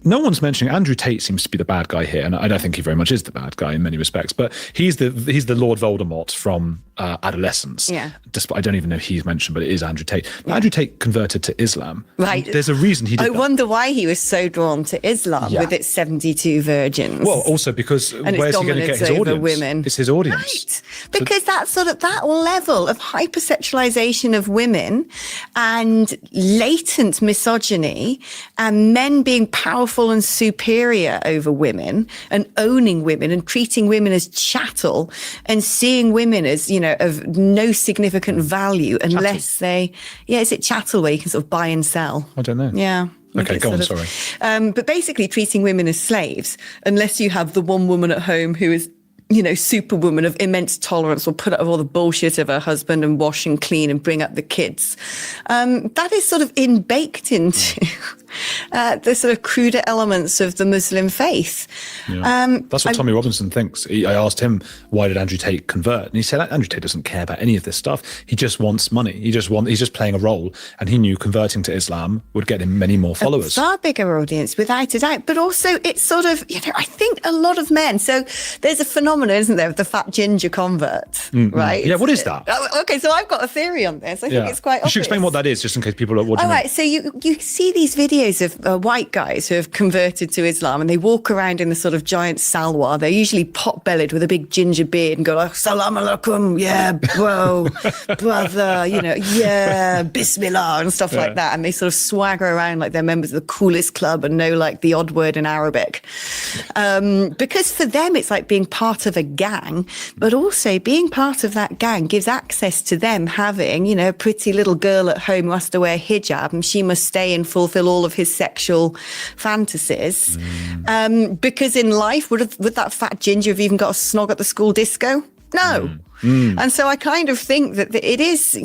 no one's mentioning Andrew Tate seems to be the bad guy here, and I don't think he very much is the bad guy in many respects, but he's the Lord Voldemort from adolescence. Yeah. Despite, I don't even know if he's mentioned, but it is Andrew Tate. But Andrew Tate converted to Islam. Right. There's a reason he did I wonder why he was so drawn to Islam with its 72 virgins. Well, also because and where's he going to get his audience? Women. It's his audience. Right. Because that sort of that level of hypersexualization of women and latent misogyny and men being powerful and superior over women and owning women and treating women as chattel and seeing women as, of no significant value unless is it chattel where you can sort of buy and sell? I don't know. Yeah. Okay, go on, sorry. But basically treating women as slaves, unless you have the one woman at home who is, superwoman of immense tolerance, will put up with all the bullshit of her husband and wash and clean and bring up the kids. That is sort of baked into the sort of cruder elements of the Muslim faith. Yeah. That's what Tommy Robinson thinks. I asked him, why did Andrew Tate convert? And he said, Andrew Tate doesn't care about any of this stuff. He just wants money. He's just playing a role. And he knew converting to Islam would get him many more followers. A far bigger audience, without a doubt. But also it's sort of, I think a lot of men. So there's a phenomenon, isn't there, of the fat ginger convert, right? Yeah, what is that? Okay, so I've got a theory on this. I think it's quite obvious. You should explain what that is, just in case people are watching. All right, so you see these videos of white guys who have converted to Islam and they walk around in the sort of giant salwar. They're usually pot-bellied with a big ginger beard and go like, salam alaikum, yeah, bro, brother, yeah, bismillah, and stuff like that. And they sort of swagger around like they're members of the coolest club and know like the odd word in Arabic. Because for them, it's like being part of a gang, but also being part of that gang gives access to them having, a pretty little girl at home who has to wear hijab and she must stay and fulfill all of his sexual fantasies. Because in life, would that fat ginger have even got a snog at the school disco? No. And so I kind of think that it is,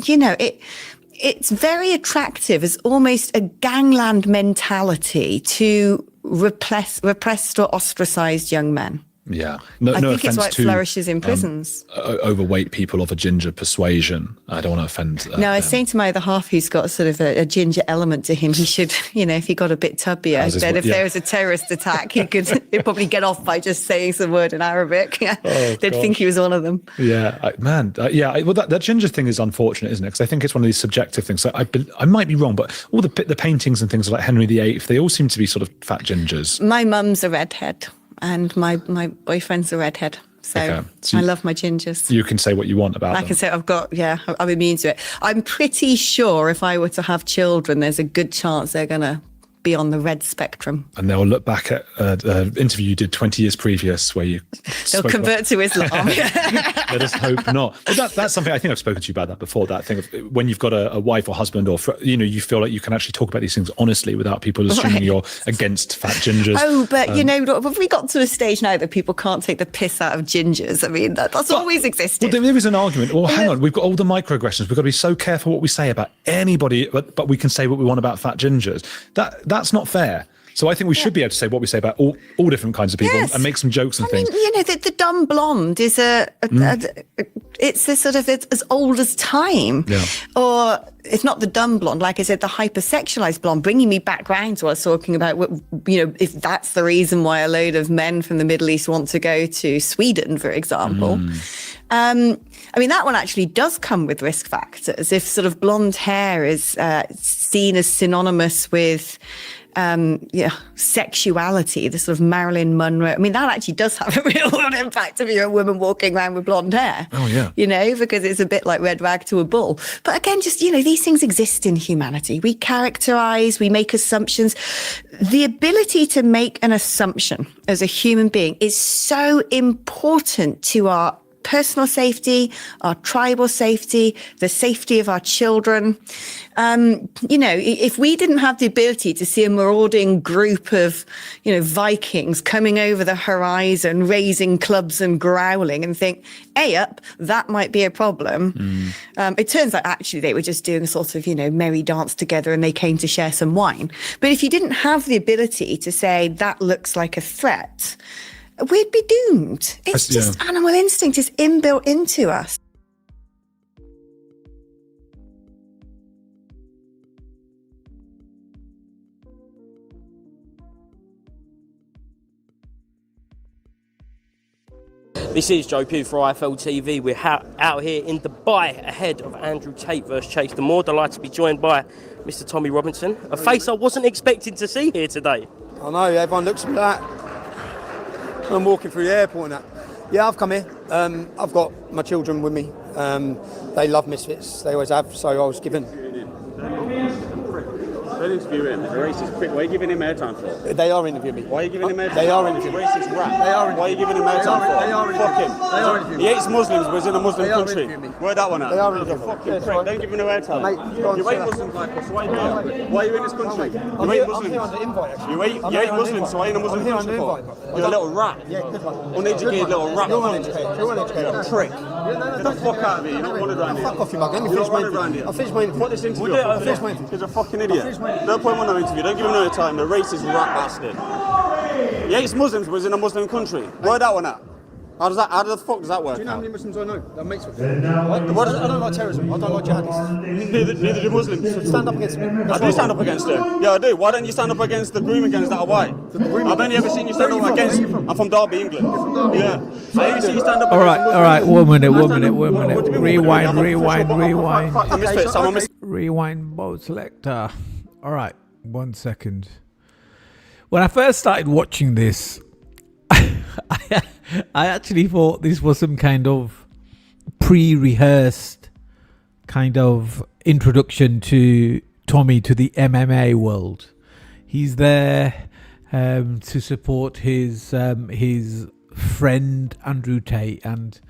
it's very attractive as almost a gangland mentality to repressed or ostracized young men. Yeah. I think it's why it flourishes in prisons. Overweight people of a ginger persuasion. I don't want to offend. No, I was saying to my other half, who's got sort of a ginger element to him, he should, if he got a bit tubbier, then if there was a terrorist attack, he'd probably get off by just saying some word in Arabic. They'd think he was one of them. Yeah, well, that ginger thing is unfortunate, isn't it? Because I think it's one of these subjective things. So I might be wrong, but all the paintings and things like Henry VIII, they all seem to be sort of fat gingers. My mum's a redhead. And my boyfriend's a redhead. So I love my gingers. You can say what you want about them. I can say I'm immune to it. I'm pretty sure if I were to have children, there's a good chance they're going to be on the red spectrum. And they'll look back at an interview you did 20 years previous where you... They'll convert to Islam. Let us hope not. But that's something, I think I've spoken to you about that before, that thing of when you've got a wife or husband or, you feel like you can actually talk about these things honestly without people assuming you're against fat gingers. Oh, but have we got to a stage now that people can't take the piss out of gingers? I mean, that's always existed. Well, there is an argument. Well, hang on, we've got all the microaggressions. We've got to be so careful what we say about anybody, but we can say what we want about fat gingers. That's not fair. So I think we should be able to say what we say about all different kinds of people and make some jokes and things. I mean, the dumb blonde is it's a sort of it's as old as time. Yeah. Or if not the dumb blonde, like I said, the hypersexualized blonde, bringing me back round to what I was talking about, if that's the reason why a load of men from the Middle East want to go to Sweden, for example. I mean, that one actually does come with risk factors. If sort of blonde hair is seen as synonymous with sexuality, the sort of Marilyn Monroe. I mean, that actually does have a real world impact if you're a woman walking around with blonde hair. Oh, yeah. Because it's a bit like red rag to a bull. But again, just, these things exist in humanity. We characterize, we make assumptions. The ability to make an assumption as a human being is so important to our personal safety, our tribal safety, the safety of our children. If we didn't have the ability to see a marauding group of, Vikings coming over the horizon, raising clubs and growling and think, up, that might be a problem. It turns out actually they were just doing a sort of, merry dance together and they came to share some wine. But if you didn't have the ability to say that looks like a threat, we'd be doomed. It's just animal instinct is inbuilt into us. This is Joe Pugh for IFL TV. We're out here in Dubai ahead of Andrew Tate versus Chase Damore. Delighted to be joined by Mr. Tommy Robinson, a face I wasn't expecting to see here today. I know, everyone looks at me like I'm walking through the airport and that. Yeah, I've come here. I've got my children with me. They love Misfits, they always have, so I was given... Don't interview him. He's a racist prick. Why are you giving him airtime for? They are interviewing me. Why are you giving him airtime? They are interviewing me. Racist rat. They are. Why are you giving him airtime for? They are. Fuck him. They are interviewing me. He hates Muslims, but he's in a Muslim They are country. interviewing me. Where that one at? They are He's a interviewing me. fucking Yeah, prick. sorry. Don't give him no airtime. Mate, go on, you say hate that. Muslims like us. Why are you here? Why are you in this country? You I'm hate here Muslims. under invite, actually. You hate Muslims, so why are you in a Muslim country for? You're a little rat. Yeah, good one. Uneducated little rat. You're uneducated. You're uneducated. You're a prick. Get the fuck out of here. You're not wanted around here. Fuck off, you mug. Let me You're finish not my wanted around interview. here. I'll finish my interview. What this interview? I'll finish my interview. He's a fucking idiot. No point in no interview. Don't give him no time. The racist rat bastard. He hates Muslims, but he's in a Muslim country. Where that one at? How the fuck does that work? Do you know how out? many Muslims I know? That mates with me. I don't like terrorism. I don't like jihadis. Neither do Muslims. Stand up against me. I do stand up against them. Yeah, I do. Why don't you stand up against the Groomingans that are white? I've only ever seen you stand up against. I'm from Derby, England. Yeah. I only see you stand up. All right. 1 minute. Rewind. Rewind mode selector. All right. 1 second. When I first started watching this, I actually thought this was some kind of pre-rehearsed kind of introduction to Tommy to the MMA world. He's there to support his friend Andrew Tate, and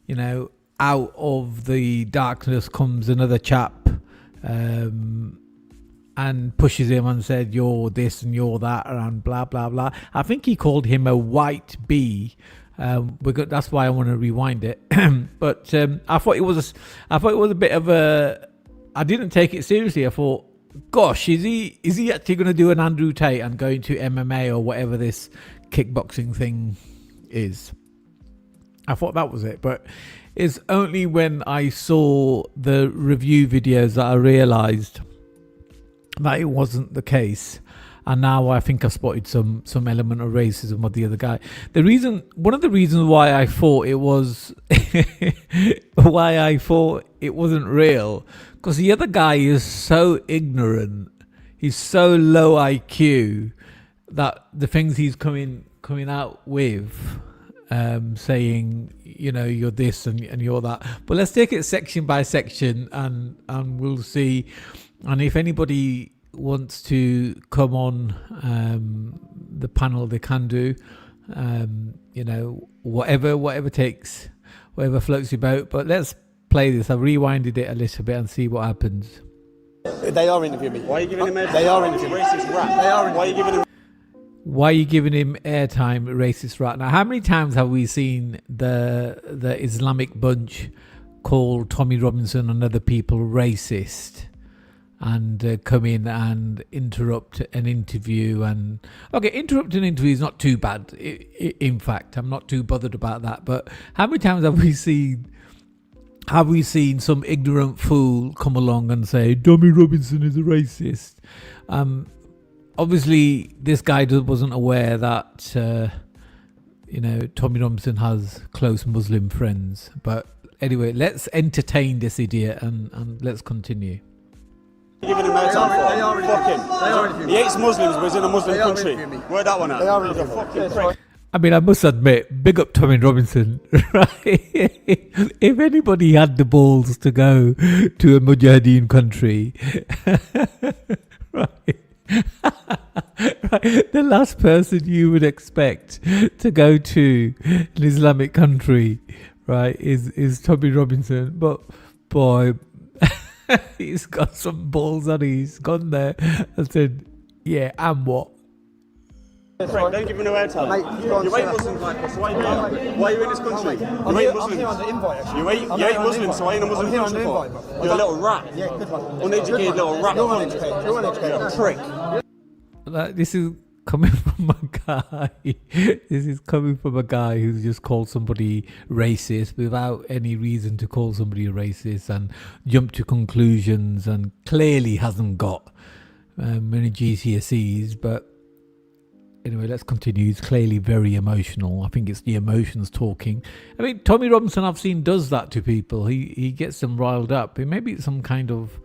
you know, out of the darkness comes another chap and pushes him and said, you're this and you're that and blah blah blah. I think he called him a white bee. That's why I want to rewind it. But I thought it was a bit of a. I didn't take it seriously. I thought, gosh, is he actually going to do an Andrew Tate and go into MMA or whatever this kickboxing thing is? I thought that was it, but it's only when I saw the review videos that I realised that it wasn't the case. And now I think I've spotted some element of racism with the other guy. One of the reasons why I thought it was, wasn't real, because the other guy is so ignorant, he's so low IQ that the things he's coming out with, saying, you know, you're this and you're that. But let's take it section by section, and we'll see. And if anybody wants to come on the panel, they can do. You know, whatever takes, whatever floats your boat. But let's play this. I rewinded it a little bit and see what happens. They are interviewing me. Why are you giving him airtime? They are interviewing me. Racist rat. They are. Why are you giving him? Why are you giving him airtime, racist rat? Now, how many times have we seen the Islamic bunch call Tommy Robinson and other people racist? And come in and interrupt an interview. And okay, interrupt an interview is not too bad. In fact, I'm not too bothered about that. But how many times have we seen some ignorant fool come along and say Tommy Robinson is a racist? Obviously, this guy wasn't aware that you know, Tommy Robinson has close Muslim friends. But anyway, let's entertain this idiot and let's continue. Giving him airtime for? They are. Fuck him. They are interviewing me. He hates Muslims, but he's in a Muslim They are country. interviewing me. Where that one at? They are He's a interviewing me. fucking Yes, prick. right. I mean, I must admit, big up Tommy Robinson, right? If anybody had the balls to go to a Mujahideen country, right? Right, the last person you would expect to go to an Islamic country, right, is Tommy Robinson. But boy, he's got some balls on. He's gone there and said, "Yeah, and what?" Prick, don't give him no airtime. Mate, go on, You say hate that. Muslims like us. Why are you here? Why are you in this country? You I'm hate here Muslims. under invite, actually. You hate Muslims, so why are you in a Muslim I'm here country under for? invite, bro. You're a little rat. Yeah, good one. Uneducated little rat. You're uneducated. You're uneducated. You're a prick. Like, this is coming from a guy. This is coming from a guy who's just called somebody racist without any reason to call somebody a racist, and jumped to conclusions, and clearly hasn't got many GCSEs. But Anyway, let's continue. He's clearly very emotional. I think it's the emotions talking. I mean, Tommy Robinson, I've seen, does that to people. He gets them riled up. Maybe it's some kind of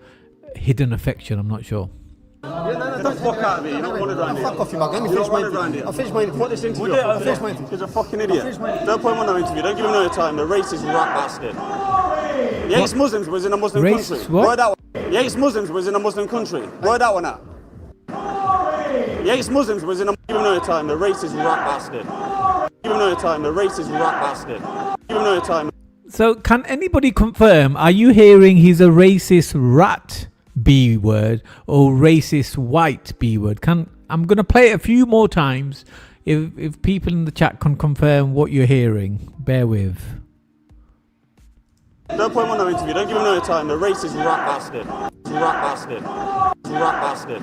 hidden affection. I'm not sure. Get the fuck out of here. You're not wanted around here. Fuck off, you mug. Let me You're finish not my wanted around interview. here. I'll finish my interview. Put this interview We'll do it. off. I'll finish my interview. He's a fucking idiot. Don't put him on no interview. Don't give him no time. The racist rat bastard. He hates Muslims, was in a Muslim Racist country. what? Word that one. He hates Muslims, was in a Muslim country. Word that one out. He hates Muslims, was in a... Give him no time. The racist rat bastard. Give him no time. The racist rat bastard. Give him no time. So, can anybody confirm, are you hearing he's a racist rat B word or racist white B word? I'm going to play it a few more times. If people in the chat can confirm what you're hearing, bear with. Don't put him on no interview. Don't give him no time. The racist rat bastard. Rat bastard. Rat bastard.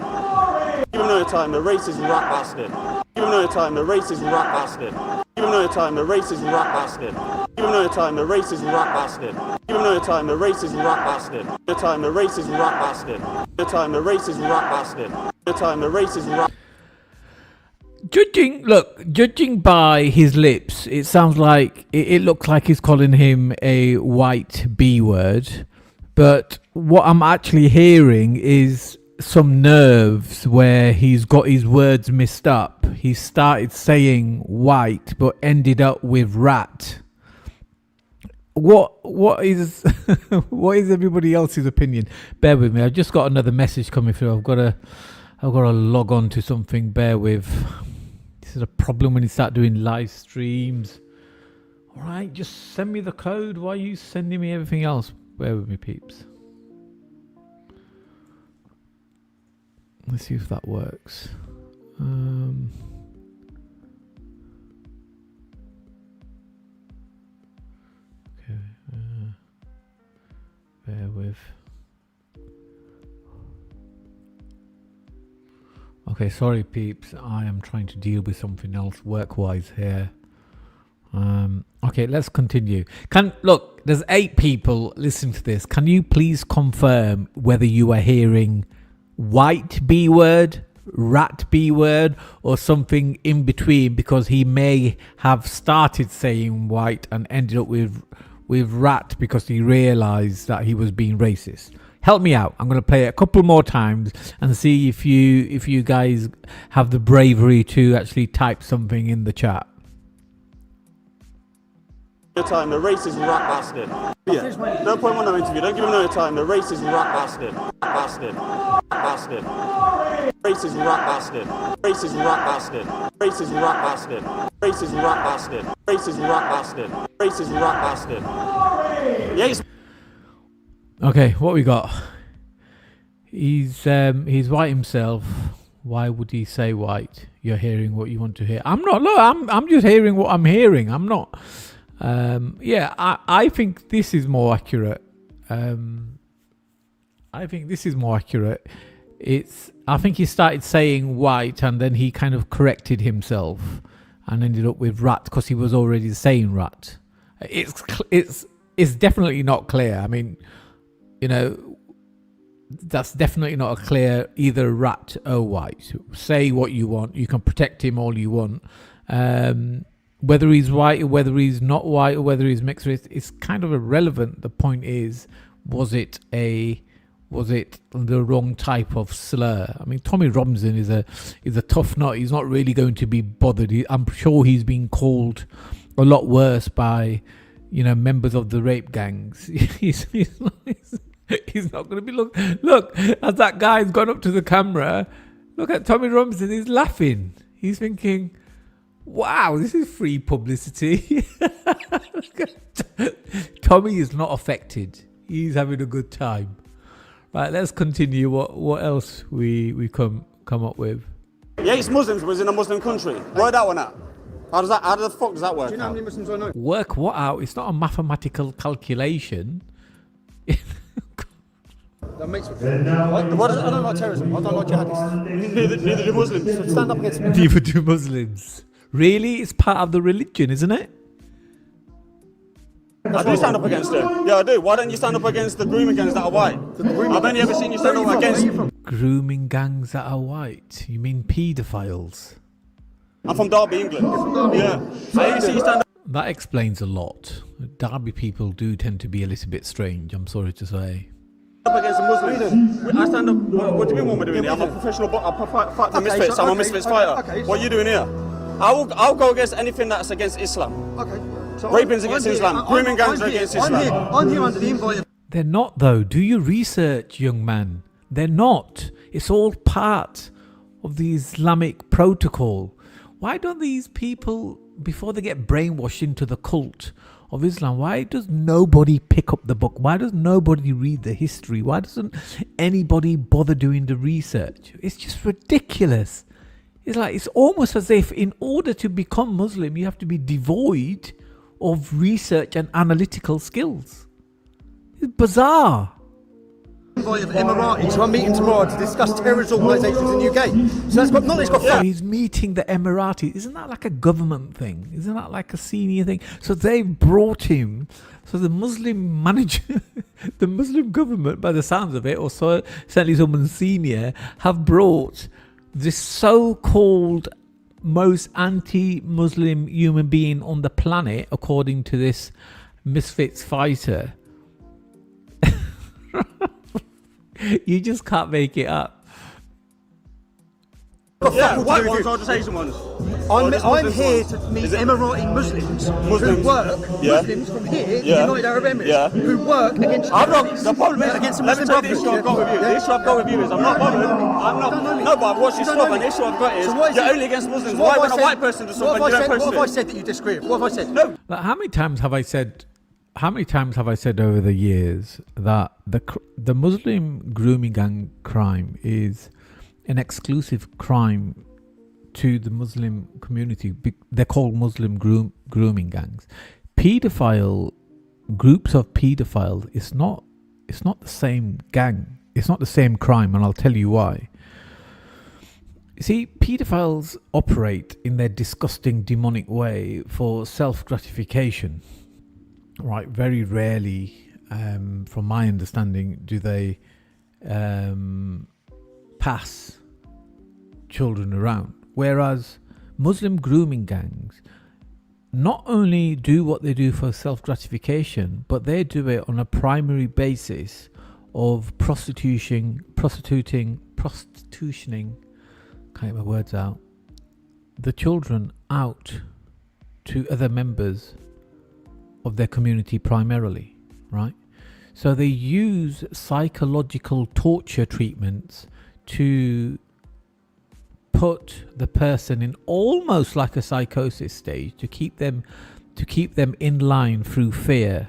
Give him no time. The racist rat bastard. Give him no time. The racist rat bastard. Give him no time. The racist rat bastard. Give him no time. The racist rat bastard. Give him no time. The racist rat bastard. No time. The racist rat bastard. No time. The racist rat bastard. No time. The racist rat. Judging by his lips, it sounds like it looks like he's calling him a white B word. But what I'm actually hearing is some nerves where he's got his words mixed up. He started saying white but ended up with rat. What is what is everybody else's opinion? Bear with me. I've just got another message coming through. I've got to log on to something. Bear with. This is a problem when you start doing live streams. All right, just send me the code. Why are you sending me everything else? Bear with me, peeps. Let's see if that works. Okay, bear with. Okay, sorry peeps, I am trying to deal with something else work-wise here. Okay, let's continue. There's 8 people listening to this. Can you please confirm whether you are hearing white B word, rat B word, or something in between? Because he may have started saying white and ended up with rat because he realized that he was being racist. Help me out. I'm going to play it a couple more times and see if you guys have the bravery to actually type something in the chat. No time. The racist rat bastard. Yeah. Don't put him on no interview. Don't give him no time. The racist rat bastard. Bastard. Bastard. Racist rat bastard. Racist rat bastard. Racist rat bastard. Racist rat bastard. Racist rat bastard. Racist rat bastard. Yes. Okay, what we got? He's white himself. Why would he say white? You're hearing what you want to hear. I'm not. Look, I'm just hearing what I'm hearing. I'm not. I think this is more accurate. I think he started saying white and then he kind of corrected himself and ended up with rat because he was already saying rat. It's definitely not clear. I mean, you know, that's definitely not a clear either rat or white. Say what you want. You can protect him all you want. Whether he's white or whether he's not white or whether he's mixed race, it's kind of irrelevant. The point is, was it the wrong type of slur? I mean, Tommy Robinson is a tough nut. He's not really going to be bothered. I'm sure he's been called a lot worse by, members of the rape gangs. He's not going to be look as that guy's gone up to the camera. Look at Tommy Robinson. He's laughing. He's thinking, wow, this is free publicity. Tommy is not affected. He's having a good time. Right, let's continue. What else we come up with? He hates Muslims, was in a Muslim country. Word that one out. How the fuck does that work? Do you know how many Muslims I know? Work what out? It's not a mathematical calculation. That makes me. I don't like terrorism. I don't like jihadis. Neither do Muslims. So stand up against me. Neither do Muslims. Really? It's part of the religion, isn't it? I do stand up against them. Yeah, I do. Why don't you stand up against the grooming gangs that are white? I've only ever seen you stand up against grooming gangs that are white. You mean paedophiles? I'm from Derby, England. Yeah. So you see, you stand That explains a lot. Derby people do tend to be a little bit strange, I'm sorry to say. up against the Muslims. I stand up. What do you mean what am I doing here? I'm a professional fight for Misfits. I'm a Misfits fighter. Okay, what are you doing here? I'll go against anything that's against Islam. Okay. So Raping's against Islam. Grooming gangs are against Islam. I'm here under the invite of... They're not, though. Do your research, young man. They're not. It's all part of the Islamic protocol. Why don't these people, before they get brainwashed into the cult of Islam, why does nobody pick up the book? Why does nobody read the history? Why doesn't anybody bother doing the research? It's just ridiculous. It's like, it's almost as if in order to become Muslim, you have to be devoid of research and analytical skills. It's bizarre. Invite of Emiratis, so I'm meeting tomorrow to discuss terrorist organisations in the UK. So that's got, not that it's got... So he's meeting the Emiratis. Isn't that like a government thing? Isn't that like a senior thing? So they brought him. So the Muslim manager, the Muslim government, by the sounds of it, or so, certainly someone senior, have brought this so-called most anti-Muslim human being on the planet, according to this Misfits fighter. You just can't make it up. Yeah, white ones or just Asian ones? I'm here to meet Emirati Muslims who work, Muslims from here, the United Arab Emirates, who work against the problem is, against the let me Muslim tell you the issue I've got with you. The issue I've got with you is I'm not bothered. I'm not. No, but I've watched you stop, and the issue I've got is you're only against Muslims. Why when a white person does something, you don't post it? What have I said that you disagree with? What have I said? No. Like, how many times have I said over the years that the Muslim grooming gang crime is an exclusive crime to the Muslim community? They're called Muslim grooming gangs. Groups of pedophiles, it's not the same gang. It's not the same crime, and I'll tell you why. You see, pedophiles operate in their disgusting demonic way for self-gratification. Right, very rarely, from my understanding, do they pass children around. Whereas Muslim grooming gangs not only do what they do for self-gratification, but they do it on a primary basis of prostituting, can't get my words out, the children out to other members of their community primarily, right? So they use psychological torture treatments to put the person in almost like a psychosis stage, to keep them in line through fear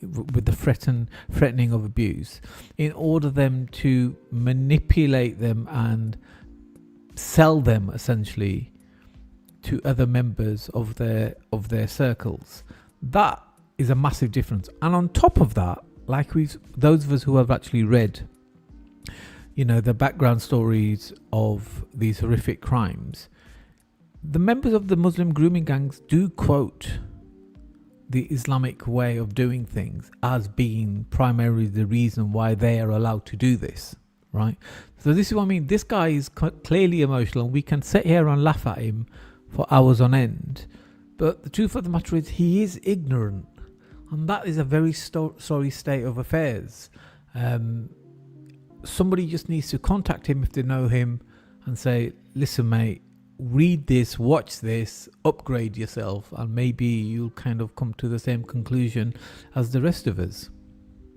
with the threatening of abuse, in order them to manipulate them and sell them essentially to other members of their circles. That is a massive difference. And on top of that, like those of us who have actually read, the background stories of these horrific crimes, the members of the Muslim grooming gangs do quote the Islamic way of doing things as being primarily the reason why they are allowed to do this, right? So this is what I mean. This guy is clearly emotional, and we can sit here and laugh at him for hours on end. But the truth of the matter is, he is ignorant. And that is a very sorry state of affairs. Somebody just needs to contact him if they know him and say, listen, mate, read this, watch this, upgrade yourself, and maybe you'll kind of come to the same conclusion as the rest of us.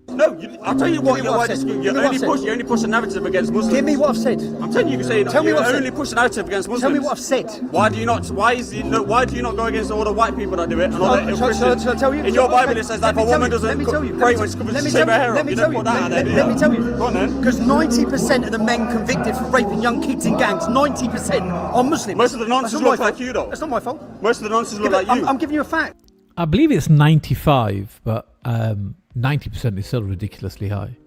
No, I'll tell you what, you only push a narrative against Muslims. Give me what I've said. I'm telling you, you only push a narrative against Muslims. Tell me what I've said. Why do you not go against all the white people that do it and all the Christians? Shall I tell you? In your Bible it says that if a woman doesn't pray when she covers her hair up, you don't put that out there, do you? Let me tell you. Go on then. Because 90% of the men convicted for raping young kids in gangs, 90% are Muslims. Most of the nonsense look like you, though. That's not my fault. Most of the nonsense look like you. I'm giving you a fact. I believe it's 95, but 90% is still ridiculously high.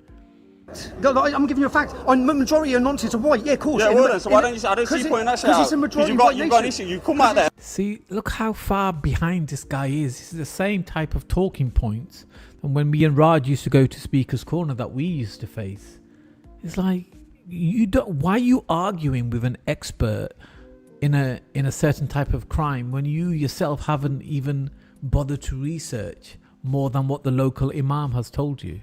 I'm giving you a fact. The majority of nonsense are white. Yeah, of course. Yeah, well then, so why don't you say, I don't see you pointing that shit out. Because it's a majority you've got an issue. You come out there. See, look how far behind this guy is. This is the same type of talking points than when me and Raj used to go to Speaker's Corner that we used to face. It's like, why are you arguing with an expert in a certain type of crime when you yourself haven't even bothered to research more than what the local imam has told you?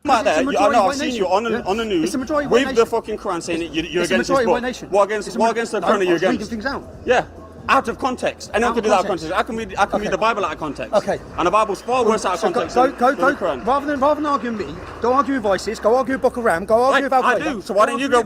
About that, It's a I know, majority I've seen white you on the, nation. on the news It's a majority white with the nation. fucking Quran saying that you're It's a against this majority book. white nation. What against the Quran are you I was reading against? things out. Yeah. Out of context. Anyone Out can of do that out of context. context. I can read the Bible out of context. Okay. And the Bible's far worse out of So context go, than the Quran. rather than argue with me, go argue with ISIS, go argue with Boko Haram, go argue with Al I Qaeda. do. So why don't you go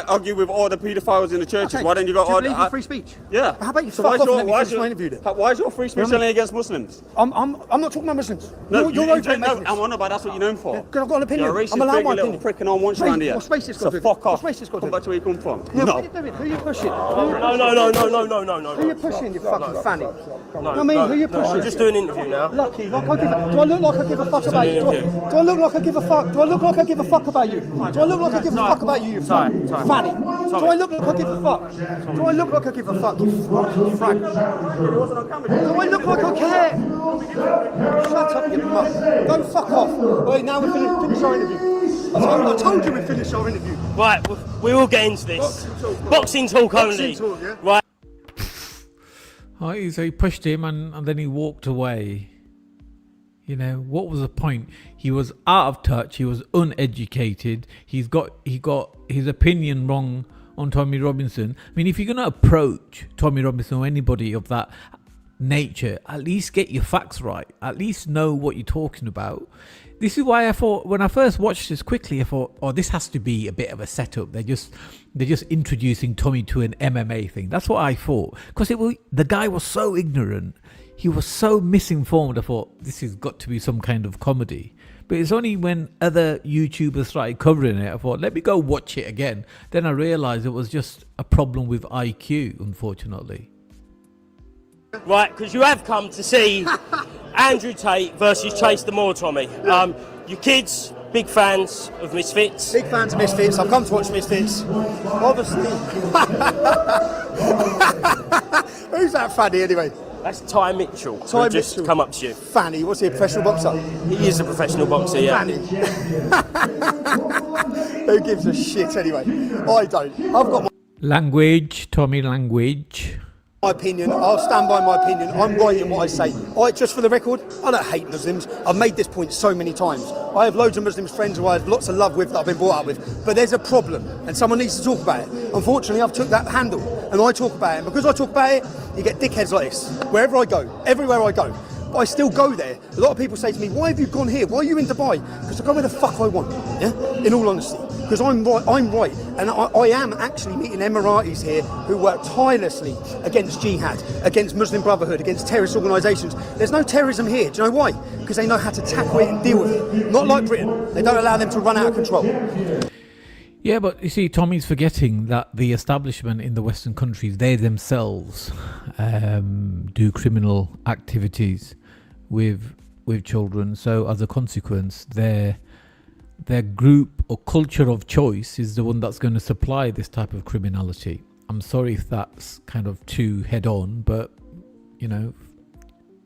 argue with all the paedophiles in the churches? Okay. Why don't you go Do you believe in free speech? Yeah. How about you So fuck why's off and your, let me why's finish your, my interview then? why's your free speech only against Muslims? I'm not talking about Muslims. No, you're you over don't know. making this. I'm on about that's what you're known for. Because I've got an opinion. You're a racist I'm allowed prick, my you little opinion. prick, and I want you Mate, around here. what's racist So got to do? fuck off. What's racist got to Come do? back to where you come from. Yeah, No. what are you doing? Who are you pushing? No. Who are you pushing, you fucking fanny? No, I mean, who are you pushing? I'm just doing an interview now. Lucky, like do I look like I give a fuck about you? Do I look like I give a fuck? Do I look like I give a fuck about you? Do I look like I give a fuck about you, you Sorry. fanny? Do I look like I give a fuck? Do I look like I give a fuck, you fucking frag? Do I look like I care? Shut up, you mum. Go fuck off. Wait, now we're finish our interview. I told you we'd finish our interview. Right, we will get into this. Boxing talk only. Boxing talk, yeah? Right. Oh, so he pushed him and then he walked away. You know, what was the point? He was out of touch. He was uneducated. He got his opinion wrong on Tommy Robinson. I mean, if you're going to approach Tommy Robinson or anybody of that nature, at least get your facts right. At least know what you're talking about. This is why I thought, when I first watched this quickly, I thought, oh, this has to be a bit of a setup. They're just introducing Tommy to an MMA thing. That's what I thought. Because the guy was so ignorant. He was so misinformed. I thought, this has got to be some kind of comedy. But it's only when other YouTubers started covering it, I thought, let me go watch it again. Then I realised it was just a problem with IQ, unfortunately. Right, because you have come to see Andrew Tate versus Chase the Moor, Tommy. Your kids, big fans of Misfits. Big fans of Misfits. I've come to watch Misfits. Obviously. Who's that fanny anyway? That's Ty Mitchell. Ty who just Mitchell. come up to you. Fanny, what's he, a professional boxer? He is a professional boxer, yeah. Fanny. Who gives a shit anyway? I don't. I've got Language, Tommy, language. my opinion. I'll stand by my opinion. I'm right in what I say. Just for the record, I don't hate Muslims. I've made this point so many times. I have loads of Muslim friends who I have lots of love with that I've been brought up with. But there's a problem and someone needs to talk about it. Unfortunately, I've took that handle and I talk about it. And because I talk about it, you get dickheads like this. Wherever I go, everywhere I go. But I still go there. A lot of people say to me, why have you gone here? Why are you in Dubai? Because I go where the fuck I want, yeah? In all honesty. Because I'm right. And I am actually meeting Emiratis here who work tirelessly against jihad, against Muslim Brotherhood, against terrorist organisations. There's no terrorism here. Do you know why? Because they know how to tackle it and deal with it. Not like Britain. They don't allow them to run out of control. Yeah, but you see, Tommy's forgetting that the establishment in the Western countries, they themselves do criminal activities with children. So as a consequence, their group or culture of choice is the one that's going to supply this type of criminality. I'm sorry if that's kind of too head on, but you know,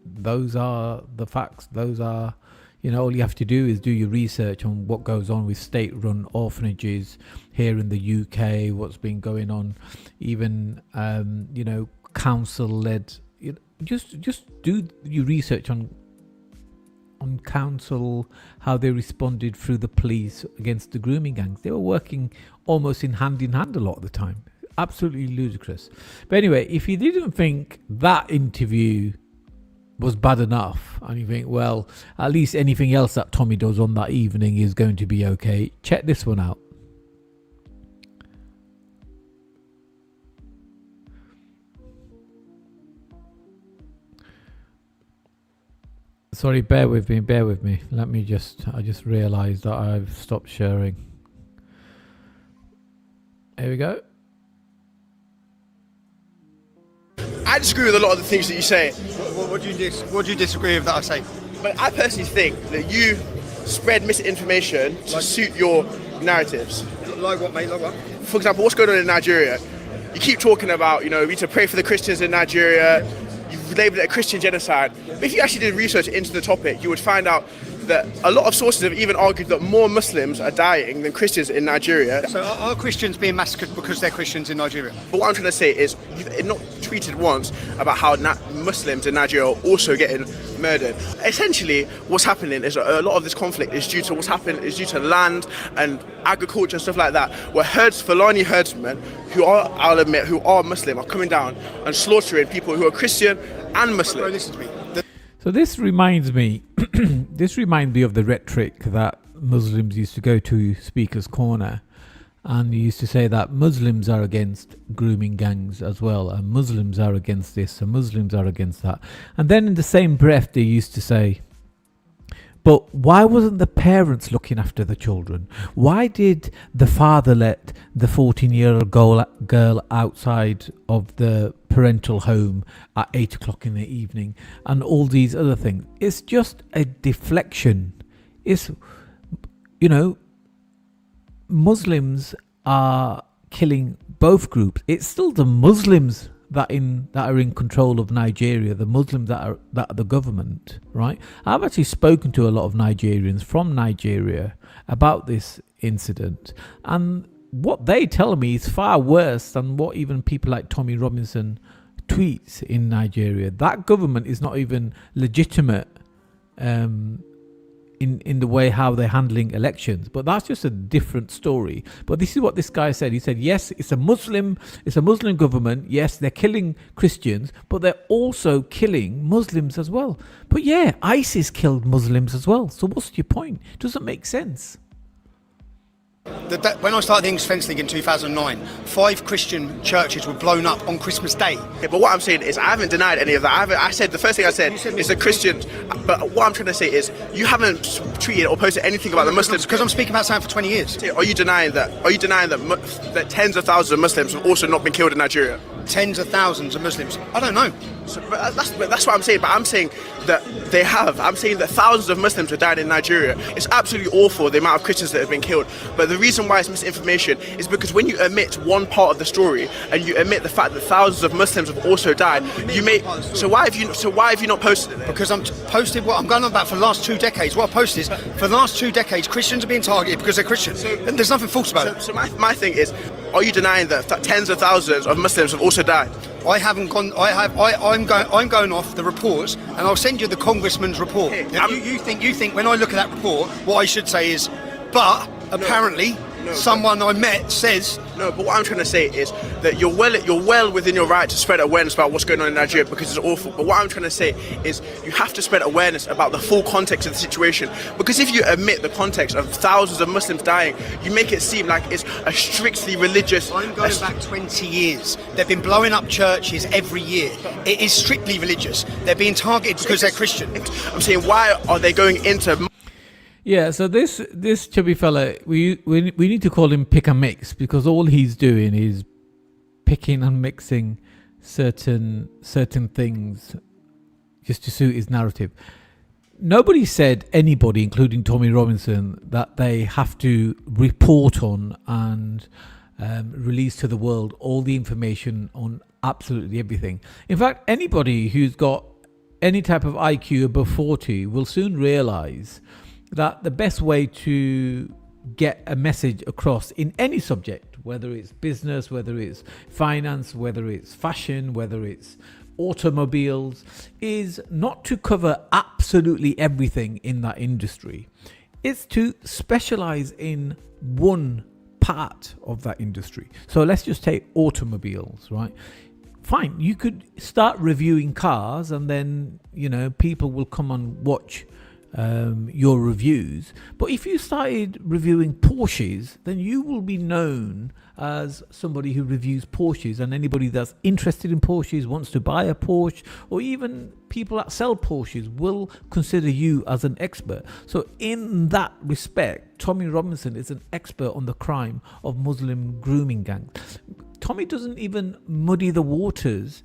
those are the facts. Those are, you know, all you have to do is do your research on what goes on with state-run orphanages here in the UK, what's been going on, even you know, council-led. Just do your research on council, how they responded through the police against the grooming gangs. They were working almost in hand a lot of the time. Absolutely ludicrous. But anyway, if you didn't think that interview was bad enough and you think, well, at least anything else that Tommy does on that evening is going to be okay, check this one out. Sorry, bear with me. I just realised that I've stopped sharing. Here we go. I disagree with a lot of the things that you say. What do you disagree with that I say? But I personally think that you spread misinformation to suit your narratives. Like what, mate? Like what? For example, what's going on in Nigeria? You keep talking about, you know, we need to pray for the Christians in Nigeria. You've labelled it a Christian genocide. But if you actually did research into the topic, you would find out that a lot of sources have even argued that more Muslims are dying than Christians in Nigeria. So are Christians being massacred because they're Christians in Nigeria? But what I'm trying to say is, you've not tweeted once about how Muslims in Nigeria are also getting murdered. Essentially, what's happening is a lot of this conflict is due to what's happened is due to land and agriculture and stuff like that, where Fulani herdsmen, who are, I'll admit, who are Muslim, are coming down and slaughtering people who are Christian and Muslim. Bro, listen to me. So this reminds me, of the rhetoric that Muslims used to go to Speaker's Corner, and he used to say that Muslims are against grooming gangs as well, and Muslims are against this, and Muslims are against that. And then in the same breath, they used to say, but why wasn't the parents looking after the children? Why did the father let the 14-year-old girl outside of the parental home at 8 o'clock in the evening? And all these other things. It's just a deflection. It's, Muslims are killing both groups. It's still the Muslims that are in control of Nigeria, the Muslims that are the government, right? I've actually spoken to a lot of Nigerians from Nigeria about this incident, and what they tell me is far worse than what even people like Tommy Robinson tweets in Nigeria. That government is not even legitimate in the way how they're handling elections, but that's just a different story. But this is what this guy said. He said, yes, it's a Muslim government. Yes, they're killing Christians, but they're also killing Muslims as well. But yeah, ISIS killed Muslims as well. So what's your point? It doesn't make sense. When I started the English Fence League in 2009, 5 Christian churches were blown up on Christmas Day. Yeah, but what I'm saying is I haven't denied any of that. I said the first thing I said is the Christians. But what I'm trying to say is you haven't tweeted or posted anything about the Muslims. Because I'm speaking about something for 20 years. Are you denying that? Are you denying that tens of thousands of Muslims have also not been killed in Nigeria? Tens of thousands of Muslims. I don't know. But that's what I'm saying. But I'm saying that they have. I'm saying that thousands of Muslims have died in Nigeria. It's absolutely awful the amount of Christians that have been killed. But the reason why it's misinformation is because when you omit one part of the story and you omit the fact that thousands of Muslims have also died, you may. So why have you not posted it then? Because I'm posted what I'm going on about for the last 2 decades. What I posted is for the last 2 decades, Christians are being targeted because they're Christians. And there's nothing false about it. So my thing is, are you denying that tens of thousands of Muslims have also died? I haven't gone. I'm going off the reports, and I'll send you the congressman's report. You think when I look at that report, what I should say is, but apparently someone I met says. No, but what I'm trying to say is that you're well within your right to spread awareness about what's going on in Nigeria because it's awful. But what I'm trying to say is you have to spread awareness about the full context of the situation. Because if you omit the context of thousands of Muslims dying, you make it seem like it's a strictly religious. I'm going back 20 years. They've been blowing up churches every year. It is strictly religious. They're being targeted because they're Christian. I'm saying, why are they going into? Yeah, so this chubby fella, we need to call him pick and mix, because all he's doing is picking and mixing certain things just to suit his narrative. Nobody said, anybody, including Tommy Robinson, that they have to report on and release to the world all the information on absolutely everything. In fact, anybody who's got any type of IQ above 40 will soon realize that the best way to get a message across in any subject, whether it's business, whether it's finance, whether it's fashion, whether it's automobiles, is not to cover absolutely everything in that industry. It's to specialize in one part of that industry. So let's just take automobiles, right? Fine, you could start reviewing cars, and then people will come and watch your reviews. But if you started reviewing Porsches, then you will be known as somebody who reviews Porsches, and anybody that's interested in Porsches, wants to buy a Porsche, or even people that sell Porsches will consider you as an expert. So in that respect, Tommy Robinson is an expert on the crime of Muslim grooming gangs. Tommy doesn't even muddy the waters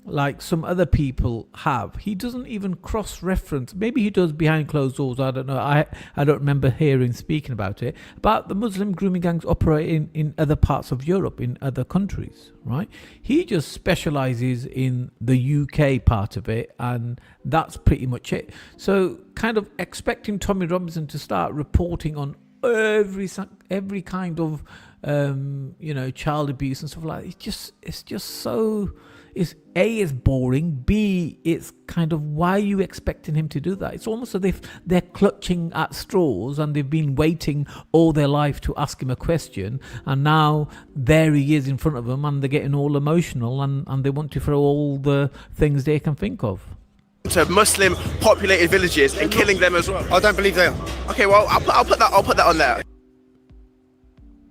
like some other people have. He doesn't even cross-reference. Maybe he does behind closed doors. I don't know. I don't remember hearing speaking about it. About the Muslim grooming gangs operating in other parts of Europe, in other countries, right? He just specializes in the UK part of it, and that's pretty much it. So kind of expecting Tommy Robinson to start reporting on every kind of child abuse and stuff like that. It's just so, it's boring. B, it's kind of, why are you expecting him to do that? It's almost as if they're clutching at straws and they've been waiting all their life to ask him a question, and now there he is in front of them and they're getting all emotional and they want to throw all the things they can think of to Muslim populated villages and killing them as well. I don't believe they are. Okay, well, I'll put that on there.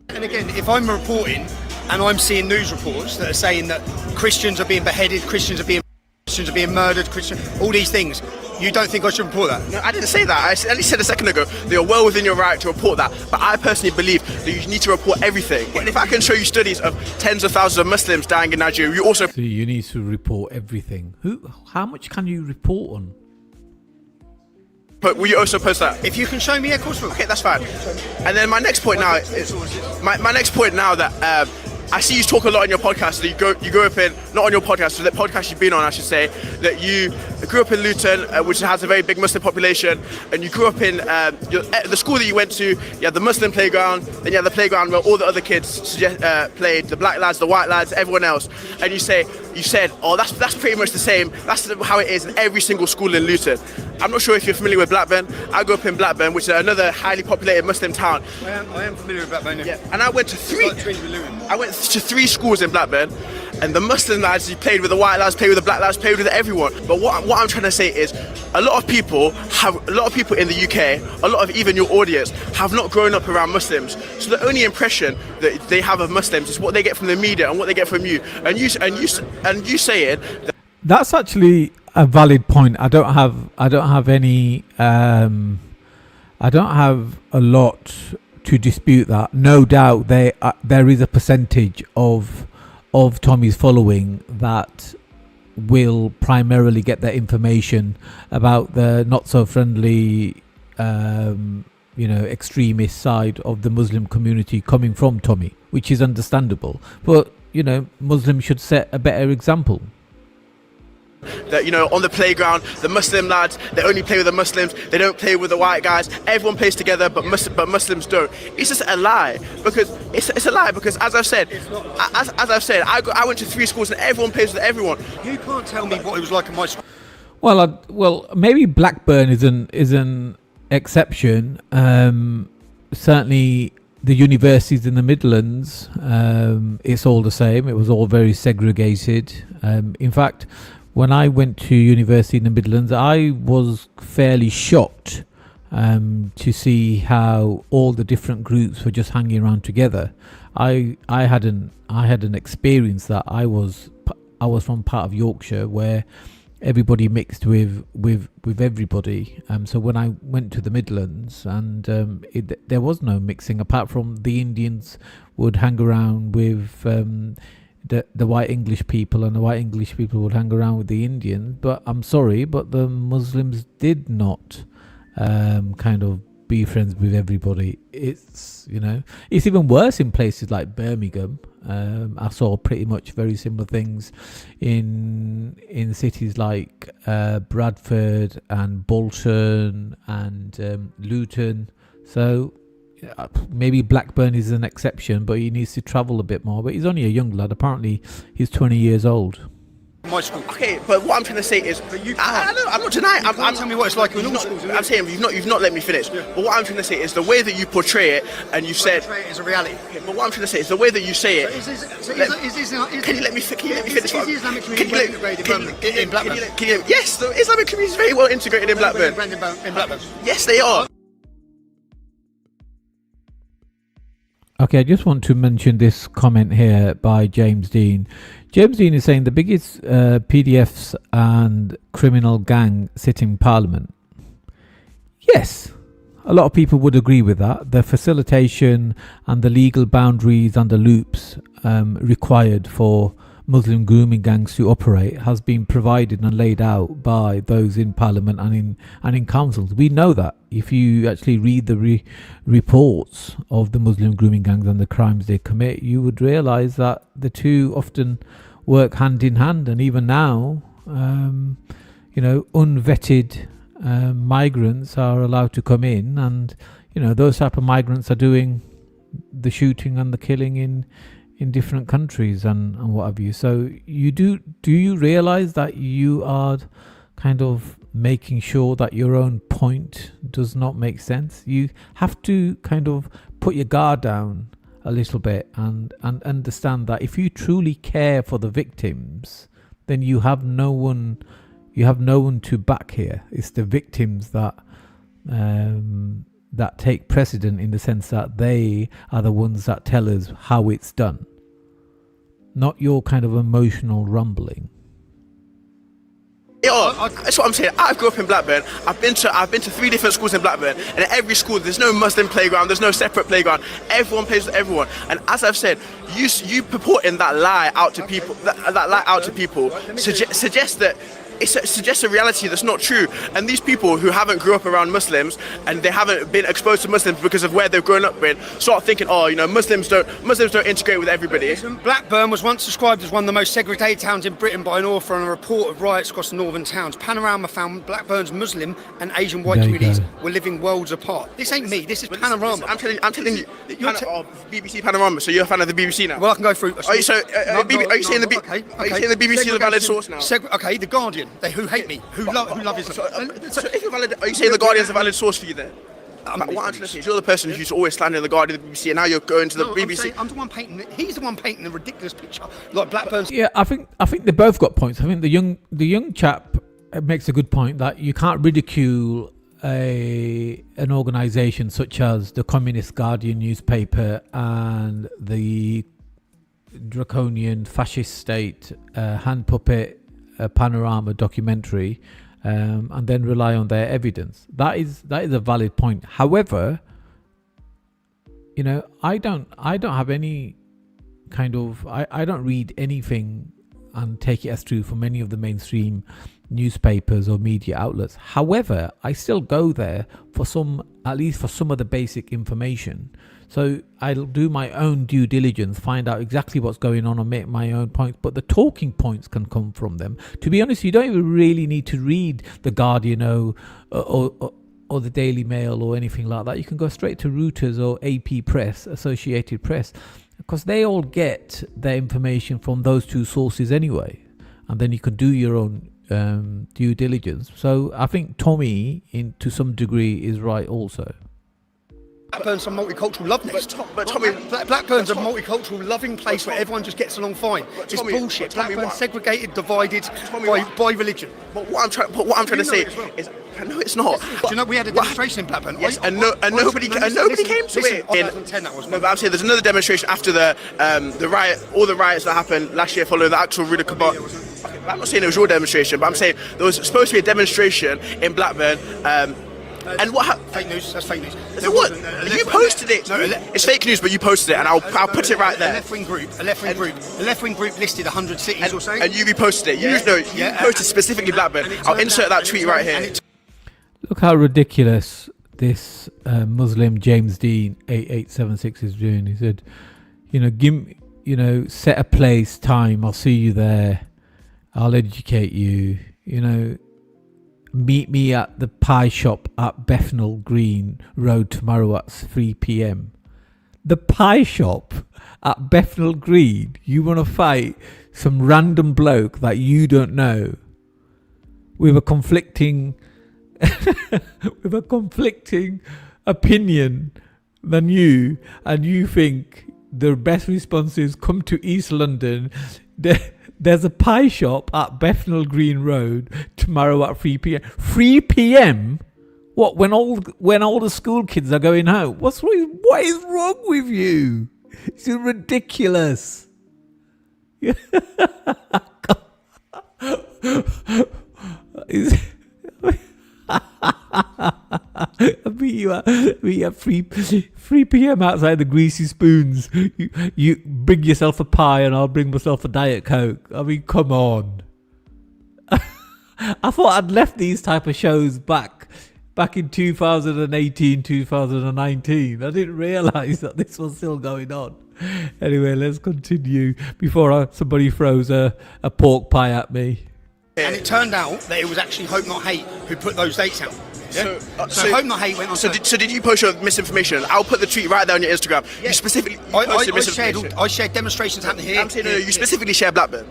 And again, if I'm reporting and I'm seeing news reports that are saying that Christians are being beheaded, Christians are being murdered, all these things, you don't think I should report that? No, I didn't say that. I only said a second ago that you're well within your right to report that. But I personally believe that you need to report everything. And if I can show you studies of tens of thousands of Muslims dying in Nigeria, you also... So you need to report everything. How much can you report on? But will you also post that? If you can show me, of course. Okay, that's fine. And then my next point now is... My next point now that... I see you talk a lot on your podcast. That you grew up in, not on your podcast, so the podcast you've been on, I should say, that you grew up in Luton, which has a very big Muslim population, and you grew up in the school that you went to. You had the Muslim playground, then you had the playground where all the other kids played, the black lads, the white lads, everyone else. And you said, oh, that's pretty much the same. That's how it is in every single school in Luton. I'm not sure if you're familiar with Blackburn. I grew up in Blackburn, which is another highly populated Muslim town. I am familiar with Blackburn. Yeah. And I went to three schools in Blackburn, and the Muslim lads, you played with the white lads, played with the black lads, played with everyone. But what I'm trying to say is, a lot of people in the UK, a lot of even your audience, have not grown up around Muslims. So the only impression that they have of Muslims is what they get from the media and what they get from you. And you saying that... That's actually a valid point. I don't have any. I don't have a lot to dispute that. No doubt there is a percentage of Tommy's following that will primarily get their information about the not so friendly extremist side of the Muslim community coming from Tommy, which is understandable. But Muslims should set a better example. That on the playground, the Muslim lads, they only play with the Muslims, they don't play with the white guys. Everyone plays together, but Muslims don't. It's just a lie, because it's a lie, because as I've said, I went to 3 schools and everyone plays with everyone. You can't tell me what it was like in my school. Well, maybe Blackburn is an exception. Certainly the universities in the Midlands, it's all the same. It was all very segregated. In fact, when I went to university in the Midlands, I was fairly shocked to see how all the different groups were just hanging around together. I hadn't experienced that. I was from part of Yorkshire where everybody mixed with everybody. So when I went to the Midlands, and there was no mixing apart from the Indians would hang around with the white English people, and the white English people would hang around with the Indians. But I'm sorry, but the Muslims did not kind of be friends with everybody. It's it's even worse in places like Birmingham. I saw pretty much very similar things in cities like Bradford and Bolton and Luton. So maybe Blackburn is an exception, but he needs to travel a bit more. But he's only a young lad. Apparently, he's 20 years old. My school. Okay, but what I'm trying to say is, I'm not denying. Tell me what it's like in all schools. I'm saying you've not let me finish. Yeah. But what I'm trying to say is the way that you portray it, and you've said portray it as a reality. Okay, but what I'm trying to say is the way that you say it. Can you let me finish? Is the Islamic community well integrated in Blackburn? Yes, the Islamic community is very well integrated in Blackburn. In Blackburn. Yes, they are. Okay, I just want to mention this comment here by James Dean. James Dean is saying the biggest PDFs and criminal gang sit in Parliament. Yes, a lot of people would agree with that. The facilitation and the legal boundaries and the loops required for Muslim grooming gangs to operate has been provided and laid out by those in Parliament and in councils. We know that. If you actually read the reports of the Muslim grooming gangs and the crimes they commit, you would realise that the two often work hand in hand. And even now, unvetted migrants are allowed to come in, and those type of migrants are doing the shooting and the killing in different countries and what have you. So do you realize that you are kind of making sure that your own point does not make sense? You have to kind of put your guard down a little bit and understand that if you truly care for the victims, then you have no one to back here. It's the victims that take precedent, in the sense that they are the ones that tell us how it's done, not your kind of emotional rumbling. That's what I'm saying. I grew up in Blackburn. I've been to 3 different schools in Blackburn, and at every school there's no Muslim playground, there's no separate playground. Everyone plays with everyone. And as I've said, you purporting that lie out to people, that lie out to people, suggests that. It suggests a reality that's not true. And these people who haven't grew up around Muslims and they haven't been exposed to Muslims because of where they've grown up with, start thinking, Muslims don't integrate with everybody. Blackburn was once described as one of the most segregated towns in Britain by an author on a report of riots across the northern towns. Panorama found Blackburn's Muslim and Asian white communities were living worlds apart. This ain't me, this is Panorama. I'm telling you, BBC Panorama, so you're a fan of the BBC now? Well, I can go through. Are you saying the BBC is a valid source now? Okay, The Guardian. They who hate me, who love Islam. So if you're valid, are you saying the Guardian is a valid source for you then? What I'm trying to say is you're the person who's always slandering the Guardian, the BBC, and now you're going to the BBC. I'm the one painting. He's the one painting the ridiculous picture, like Blackburn's. Yeah, I think they both got points. I think the young chap makes a good point that you can't ridicule an organisation such as the Communist Guardian newspaper and the draconian fascist state hand puppet Panorama documentary, and then rely on their evidence. That is a valid point. However, I don't have any kind of I don't read anything and take it as true from any of the mainstream newspapers or media outlets. However, I still go there at least for some of the basic information. So I'll do my own due diligence, find out exactly what's going on and make my own points. But the talking points can come from them. To be honest, you don't even really need to read The Guardian or the Daily Mail or anything like that. You can go straight to Reuters or AP Press, Associated Press, because they all get their information from those two sources anyway. And then you can do your own due diligence. So I think Tommy, to some degree, is right also. Blackburn's a multicultural love nest. But Tommy, Blackburn's a multicultural, loving place where everyone just gets along fine. It's bullshit. Blackburn's segregated, divided by religion. But what I'm trying to say is, no, it's not. Do you know we had a demonstration in Blackburn? Yes, and nobody came to it. 2010, that was. No, but I'm saying there's another demonstration after the riot, all the riots that happened last year following the actual Ruda Kabah. I'm not saying it was your demonstration, but I'm saying there was supposed to be a demonstration in Blackburn. And what happened? Fake news. That's fake news. So what? You posted it. No, it's fake news, but you posted it, and I'll put it right there. A left-wing group listed 100 cities or so. And you reposted it. You posted specifically Blackburn. I'll insert that tweet right here. Look how ridiculous this Muslim James Dean 8876 is doing. He said, set a place, time. I'll see you there. I'll educate you. Meet me at the pie shop at Bethnal Green Road tomorrow at 3 p.m. The pie shop at Bethnal Green? You want to fight some random bloke that you don't know with a conflicting opinion than you, and you think the best response is come to East London. There's a pie shop at Bethnal Green Road tomorrow at 3 p.m. 3 p.m. What? When all the school kids are going home? What is wrong with you? It's ridiculous. I meet you at 3 3 p.m. outside the Greasy Spoons. You bring yourself a pie and I'll bring myself a Diet Coke. I mean, come on. I thought I'd left these type of shows back in 2018, 2019. I didn't realise that this was still going on. Anyway, let's continue before somebody throws a pork pie at me. And it turned out that it was actually Hope Not Hate who put those dates out. Yeah? So Hope Not Hate went on. So did you post your misinformation? I'll put the tweet right there on your Instagram. Yeah. You specifically posted misinformation. I shared demonstrations happening here. I'm saying you specifically shared Blackburn.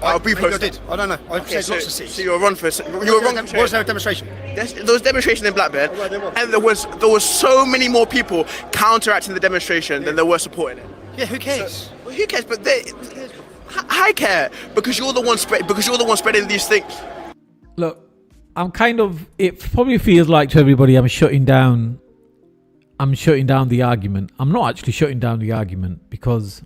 I'll repost. I did. I don't know. I shared lots of cities. So you were wrong for. You were wrong. What was there a demonstration? There was demonstration in Blackburn, and there was so many more people counteracting the demonstration than there were supporting it. Yeah, who cares? Well, who cares? But I care because you're the one spreading these things. Look, it probably feels like to everybody I'm shutting down the argument. I'm not actually shutting down the argument, because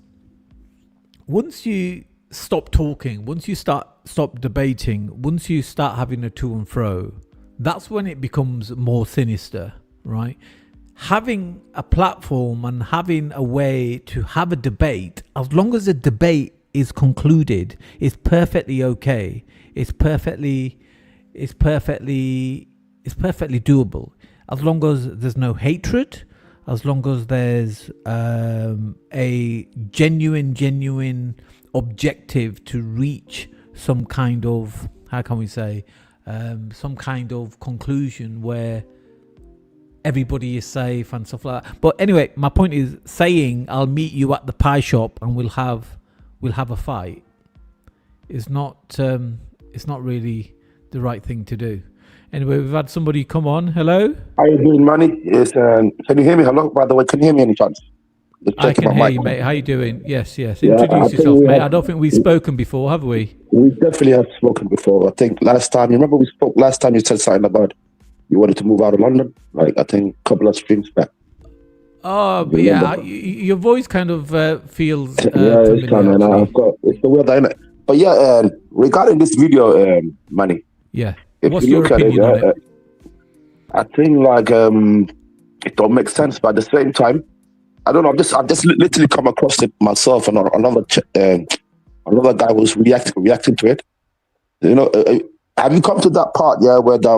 once you stop talking, once you stop debating, once you start having a to and fro, that's when it becomes more sinister, right? Having a platform and having a way to have a debate, as long as the debate is concluded, is perfectly okay. It's perfectly doable. As long as there's no hatred, as long as there's a genuine objective to reach some kind of, how can we say, some kind of conclusion where everybody is safe and stuff like that. But anyway, my point is saying I'll meet you at the pie shop and we'll have a fight is not really the right thing to do. Anyway, we've had somebody come on. Hello. How you doing, Manny? Yes, can you hear me? Hello, by the way, can you hear me any chance? I can hear you, mate. How you doing? Yes. Introduce yourself, mate. I don't think we've spoken before, have we? We definitely have spoken before. I think last time, you remember we spoke last time, you said something about you wanted to move out of London, like I think a couple of streams back. Oh, but yeah, your voice kind of feels yeah, it's the weather, innit? But yeah, regarding this video, Manny. Yeah. What's your opinion on it? I think like it don't make sense, but at the same time, I don't know. I've just literally come across it myself, and another guy was reacting to it. You know, have you come to that part? Yeah, where the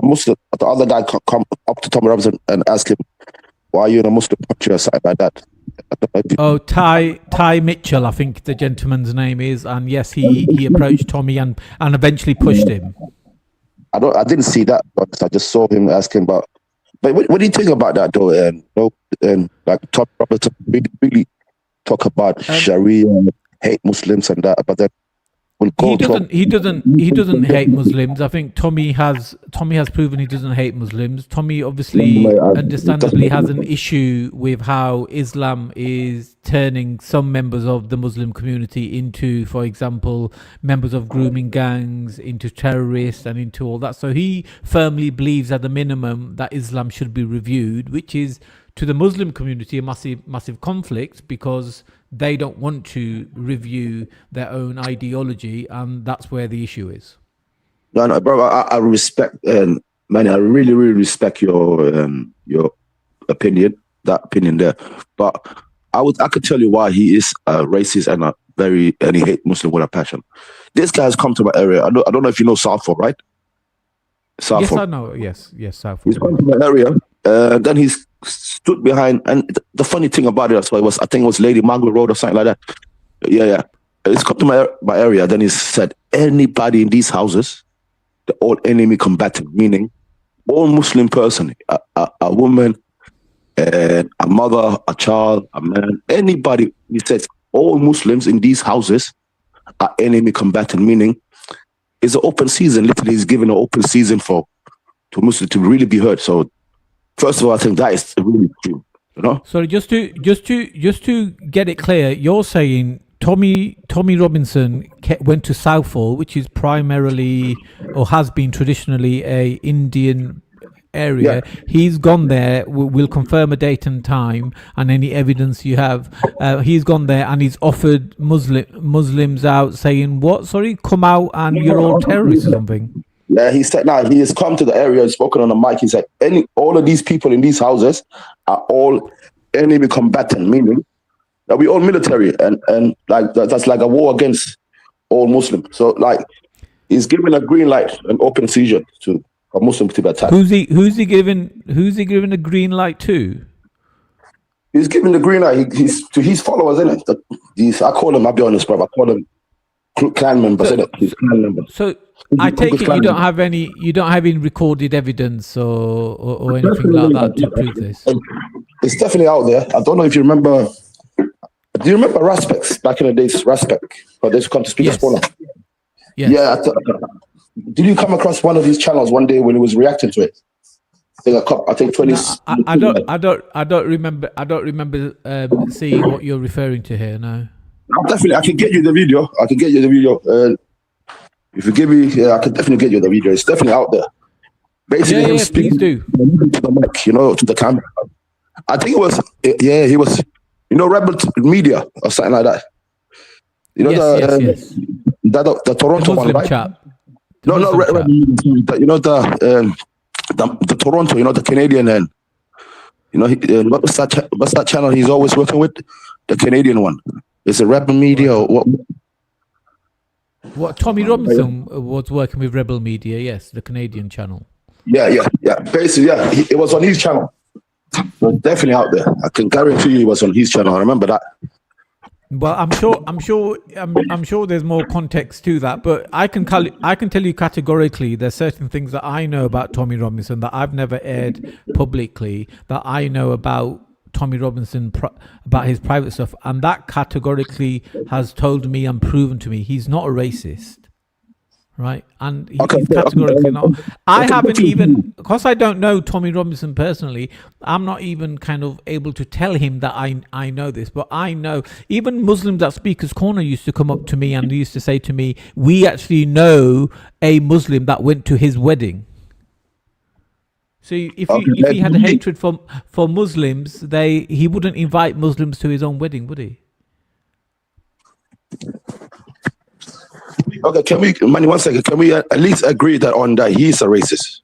other guy come up to Tommy Robinson and ask him, "Why are you in a Muslim country?" or something like that. Oh, Ty Mitchell, I think the gentleman's name is, and yes, he approached Tommy and eventually pushed him. I didn't see that, but I just saw him asking about. But what do you think about that, though? And like Tom Robertson really talk about Sharia, hate Muslims, and that. But then he doesn't hate Muslims. I think Tommy has proven he doesn't hate Muslims. Tommy obviously, understandably, has an issue with how Islam is turning some members of the Muslim community into, for example, members of grooming gangs, into terrorists, and into all that. So he firmly believes, at the minimum, that Islam should be reviewed, which is to the Muslim community a massive conflict, because they don't want to review their own ideology, and that's where the issue is. No, bro, I respect, Manny, I really respect your opinion, that opinion there. But I could tell you why he is racist and he hates Muslim with a passion. This guy has come to my area. I don't know if you know Southall, right? Southall. Yes, I know. Yes, Southall. He's come to my area. Then he's stood behind, and the funny thing about it, I think it was Lady Margaret Road or something like that. Yeah. He's come to my area. Then he said, anybody in these houses, they're all enemy combatant, meaning all Muslim person, a woman, a mother, a child, a man, anybody. He says all Muslims in these houses are enemy combatant, meaning it's an open season. Literally, he's given an open season to Muslims to really be heard. So first of all, I think that is really true. You know. So just to get it clear, you're saying Tommy Robinson went to Southall, which is primarily or has been traditionally a Indian area. Yeah. He's gone there. We'll confirm a date and time and any evidence you have. He's gone there and he's offered Muslims out, saying, "What? Sorry, come out and you're all terrorists or something." Yeah, he said, he has come to the area and spoken on the mic. He said, all of these people in these houses are all enemy combatant, meaning that we all military, and like that's like a war against all Muslims. So like he's giving a green light, an open seizure to a Muslim to be attacked. Who's he giving a green light to? He's giving the green light. He's to his followers, isn't it? I call him. I'll be honest, bro. I call them clan members, isn't it? He's clan members. So I take it you don't have any recorded evidence or anything like that to prove this. It's definitely out there. I don't know if you remember. Do you remember Raspex back in the days? Raspec, but they used to come to speak Yes. Spoiler. Yes. Yeah. Did you come across one of these channels one day when he was reacting to it? I think 20. No, I don't remember. I don't remember seeing what you're referring to here. No. Definitely, I can get you the video. If you give me, I can definitely get you the video. It's definitely out there. Basically, him speaking please do. to the mic, to the camera. I think he was, Rebel Media or something like that. Yes. The Toronto The one, Muslim right? chap. No, Rebel Media. The Toronto, the Canadian end. What's that channel he's always working with? The Canadian one. Is it Rebel Media or what? What Tommy Robinson was working with Rebel Media? Yes, the Canadian channel. Yeah. Basically, it was on his channel. So definitely out there. I can guarantee you it was on his channel. I remember that. Well, I'm sure there's more context to that, but I can tell you categorically there's certain things that I know about Tommy Robinson that I've never aired publicly, that I know about Tommy Robinson, about his private stuff, and that categorically has told me and proven to me he's not a racist. Right, and he's categorically not. I haven't even, because I don't know Tommy Robinson personally, I'm not even kind of able to tell him that I know this, but I know even Muslims at Speaker's Corner used to come up to me and used to say to me, we actually know a Muslim that went to his wedding. So if he had a hatred for Muslims, he wouldn't invite Muslims to his own wedding, would he? Okay, can we, Manny, 1 second? Can we at least agree that he's a racist?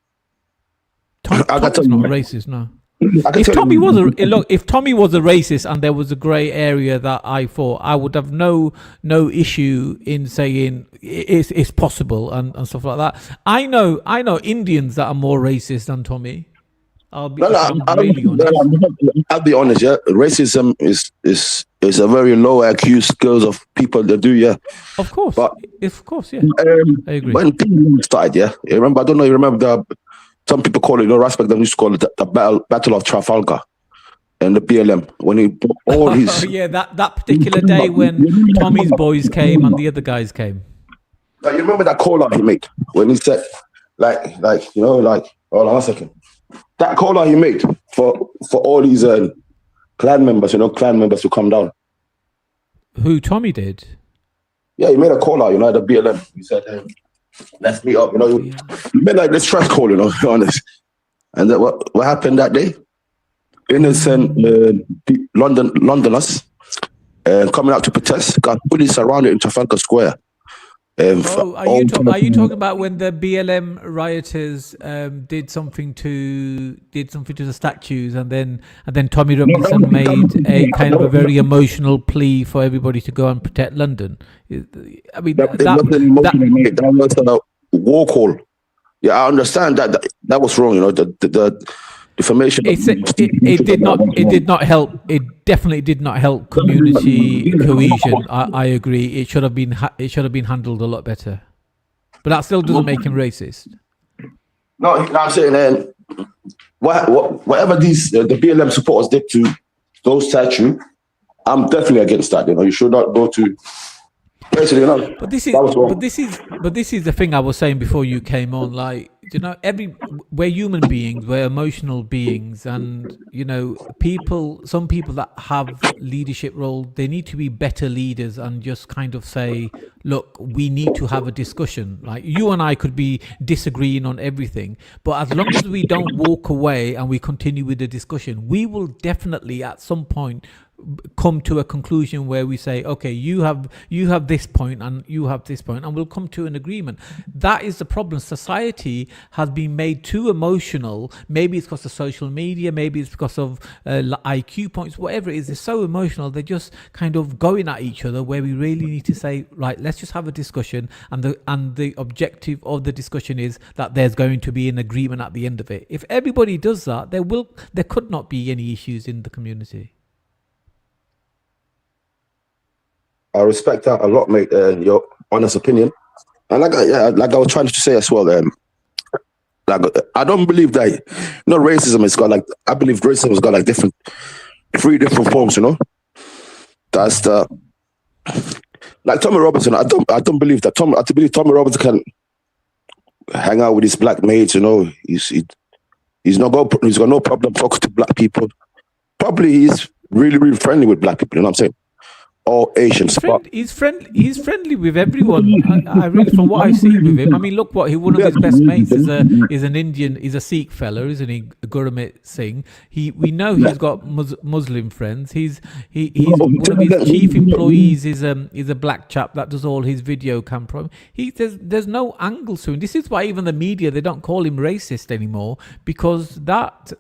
Tommy's not a racist, no. If Tommy was a racist and there was a grey area that I thought, I would have no issue in saying it's possible and stuff like that. I know Indians that are more racist than Tommy. I'll be honest. I'll be honest. Yeah, racism is a very low IQ skills of people that do. Yeah, of course. But yeah, I agree. When people started, yeah, I don't know. You remember some people call it, Raspek, they used to call it the Battle of Trafalgar and the BLM when he brought all his. that particular day when Tommy's boys came and the other guys came. Like, you remember that call out he made when he said, hold on a second. That call out he made for all these clan members, to come down. Who, Tommy did? Yeah, he made a call out, at the BLM. He said, let's meet up, He made like this stress call, honest. And then what happened that day? Innocent Londoners coming out to protest, got fully surrounded in Trafalgar Square. Are you talking about when the BLM rioters did something to the statues, and then Tommy Robinson made a kind of a very emotional plea for everybody to go and protect London? I mean, that was a war call. Yeah, I understand that was wrong. The defamation. It did not help. It definitely did not help community cohesion. I agree. It should have been handled a lot better. But that still doesn't make him racist. No, I'm saying whatever these the BLM supporters did to those statues, I'm definitely against that. You should not go to. But this is the thing I was saying before you came on. Like, we're human beings, we're emotional beings, and some people that have leadership role, they need to be better leaders and just kind of say, look, we need to have a discussion. Like, you and I could be disagreeing on everything, but as long as we don't walk away and we continue with the discussion, we will definitely at some point come to a conclusion where we say, okay, you have this point and you have this point, and we'll come to an agreement. That is the problem. Society has been made too emotional. Maybe it's because of social media, maybe it's because of IQ points, whatever it is. They're so emotional, they're just kind of going at each other, where we really need to say, right, let's just have a discussion, and the objective of the discussion is that there's going to be an agreement at the end of it. If everybody does that, there could not be any issues in the community. I respect that a lot, mate, your honest opinion. And like I was trying to say as well, like I don't believe that, racism has got I believe racism has got three different forms, That's like Tommy Robinson. I don't believe that I believe Tommy Robinson can hang out with his black mates, he's got no problem talking to black people. Probably he's really, really friendly with black people, you know what I'm saying? All Asians. He's friendly with everyone. I really, from what I've seen with him, I mean, look what one of his best mates is an Indian, is a Sikh fellow, isn't he? Gurmit Singh. We know he's got Muslim friends. He's one of his chief employees is a black chap that does all his video camera. There's no angles to him. This is why even the media, they don't call him racist anymore, because that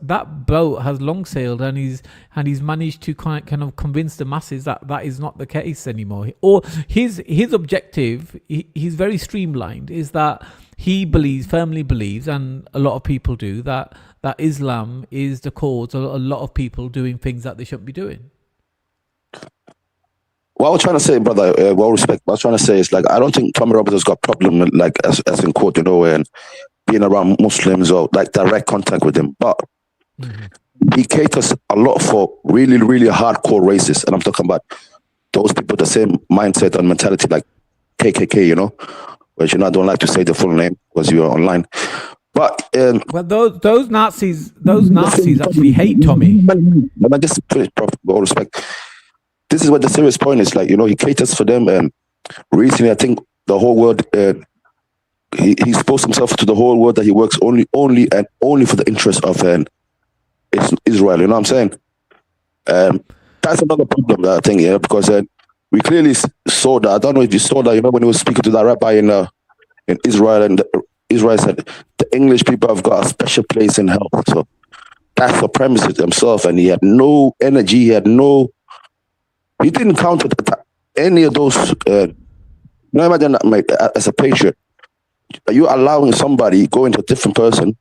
boat has long sailed, and he's managed to kind of convince the masses that is not the case anymore. Or his objective, he's very streamlined, is that he firmly believes, and a lot of people do, that Islam is the cause of a lot of people doing things that they shouldn't be doing. What I was trying to say, brother, well respect, what I was trying to say is I don't think Tommy Robinson's got a problem with, as in quote, and being around Muslims or direct contact with them, but he caters a lot for really, really hardcore racists, and I'm talking about those people, the same mindset and mentality like KKK, which I don't like to say the full name because you're online. But well, those Nazis actually hate Tommy. But I just finish, prof, with all respect. This is what the serious point is. He caters for them. And recently, I think the whole world, he exposed himself to the whole world that he works only for the interest of Israel. You know what I'm saying? That's another problem that I think, because we clearly saw that. I don't know if you saw that, when he was speaking to that rabbi in Israel, and Israel said the English people have got a special place in hell. So that's supremacist himself, and he had no energy. He didn't counter any of those. Imagine that, mate, as a patriot, you're allowing somebody go into a different person,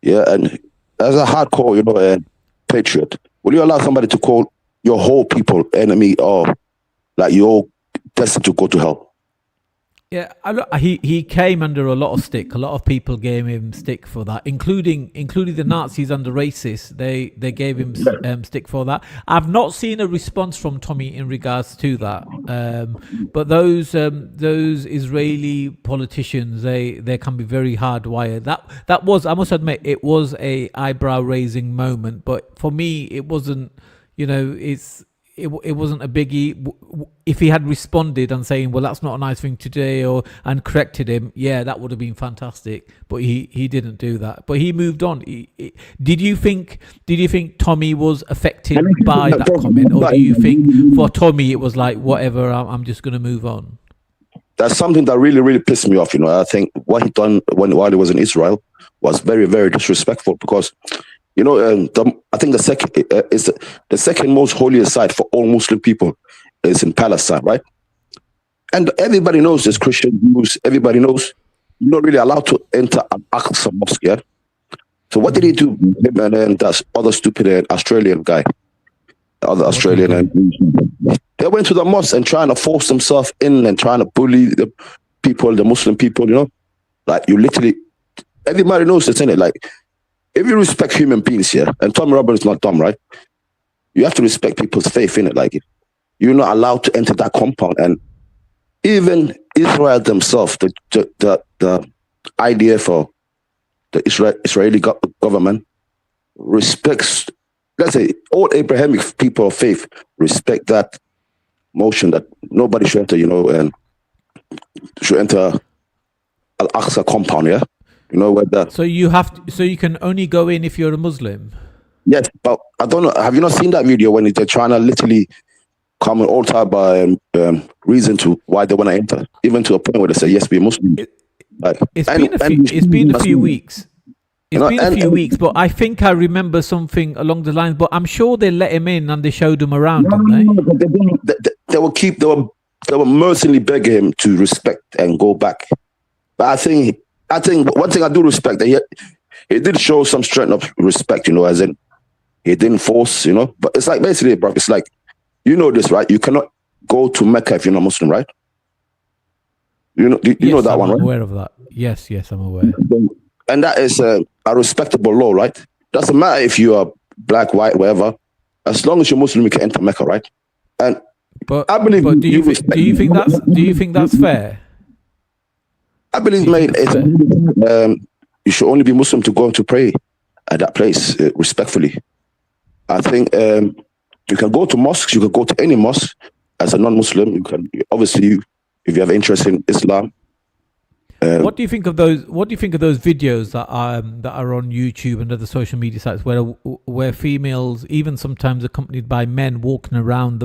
and as a hardcore, patriot, will you allow somebody to call your whole people enemy, or you're destined to go to hell? Yeah, he came under a lot of stick. A lot of people gave him stick for that, including the Nazis and the racists. They gave him stick for that. I've not seen a response from Tommy in regards to that. But those Israeli politicians, they can be very hardwired. That was, I must admit, it was a eyebrow raising moment. But for me, it wasn't. It wasn't a biggie. If he had responded and saying, well, that's not a nice thing to do, and corrected him, that would have been fantastic. But he didn't do that. But he moved on. Did you think Tommy was affected by that comment, or do you think for Tommy it was whatever, I'm just going to move on? That's something that really, really pissed me off. I think what he done while he was in Israel was very, very disrespectful, because I think the second most holiest site for all Muslim people is in Palestine, right? And everybody knows this, Christian Jews, everybody knows you're not really allowed to enter an Al-Aqsa mosque, yeah? So what did he do? Him and then that other stupid Australian guy, they went to the mosque and trying to force themselves in and trying to bully the people, the Muslim people, you literally, everybody knows this, innit? If you respect human beings here, and Tommy Roberts is not dumb, right? You have to respect people's faith in it. You're not allowed to enter that compound. And even Israel themselves, the IDF or the Israeli government respects, let's say, all Abrahamic people of faith respect that motion that nobody should enter, and should enter Al-Aqsa compound, yeah? So you can only go in if you're a Muslim. Yes, but I don't know. Have you not seen that video when they're trying to literally come with all type of reason to why they want to enter, even to a point where they say yes, we're Muslim. It's been a few weeks. It's been a few weeks, but I think I remember something along the lines. But I'm sure they let him in and they showed him around, didn't they? They were mercilessly begging him to respect and go back. But I think one thing I do respect that he did show some strength of respect, as in he didn't force, But it's like basically, bro, it's like, you know this, right? You cannot go to Mecca if you're not Muslim, right? You know that one, right? I'm aware of that. Yes, I'm aware. And that is a respectable law, right? Doesn't matter if you are black, white, whatever. As long as you're Muslim, you can enter Mecca, right? And but I believe. But do you think that's fair? I believe, mate, you should only be Muslim to go to pray at that place respectfully. I think you can go to mosques. You can go to any mosque as a non-Muslim. You can obviously, if you have interest in Islam. What do you think of those? What do you think of those videos that are on YouTube and other social media sites where females, even sometimes accompanied by men, walking around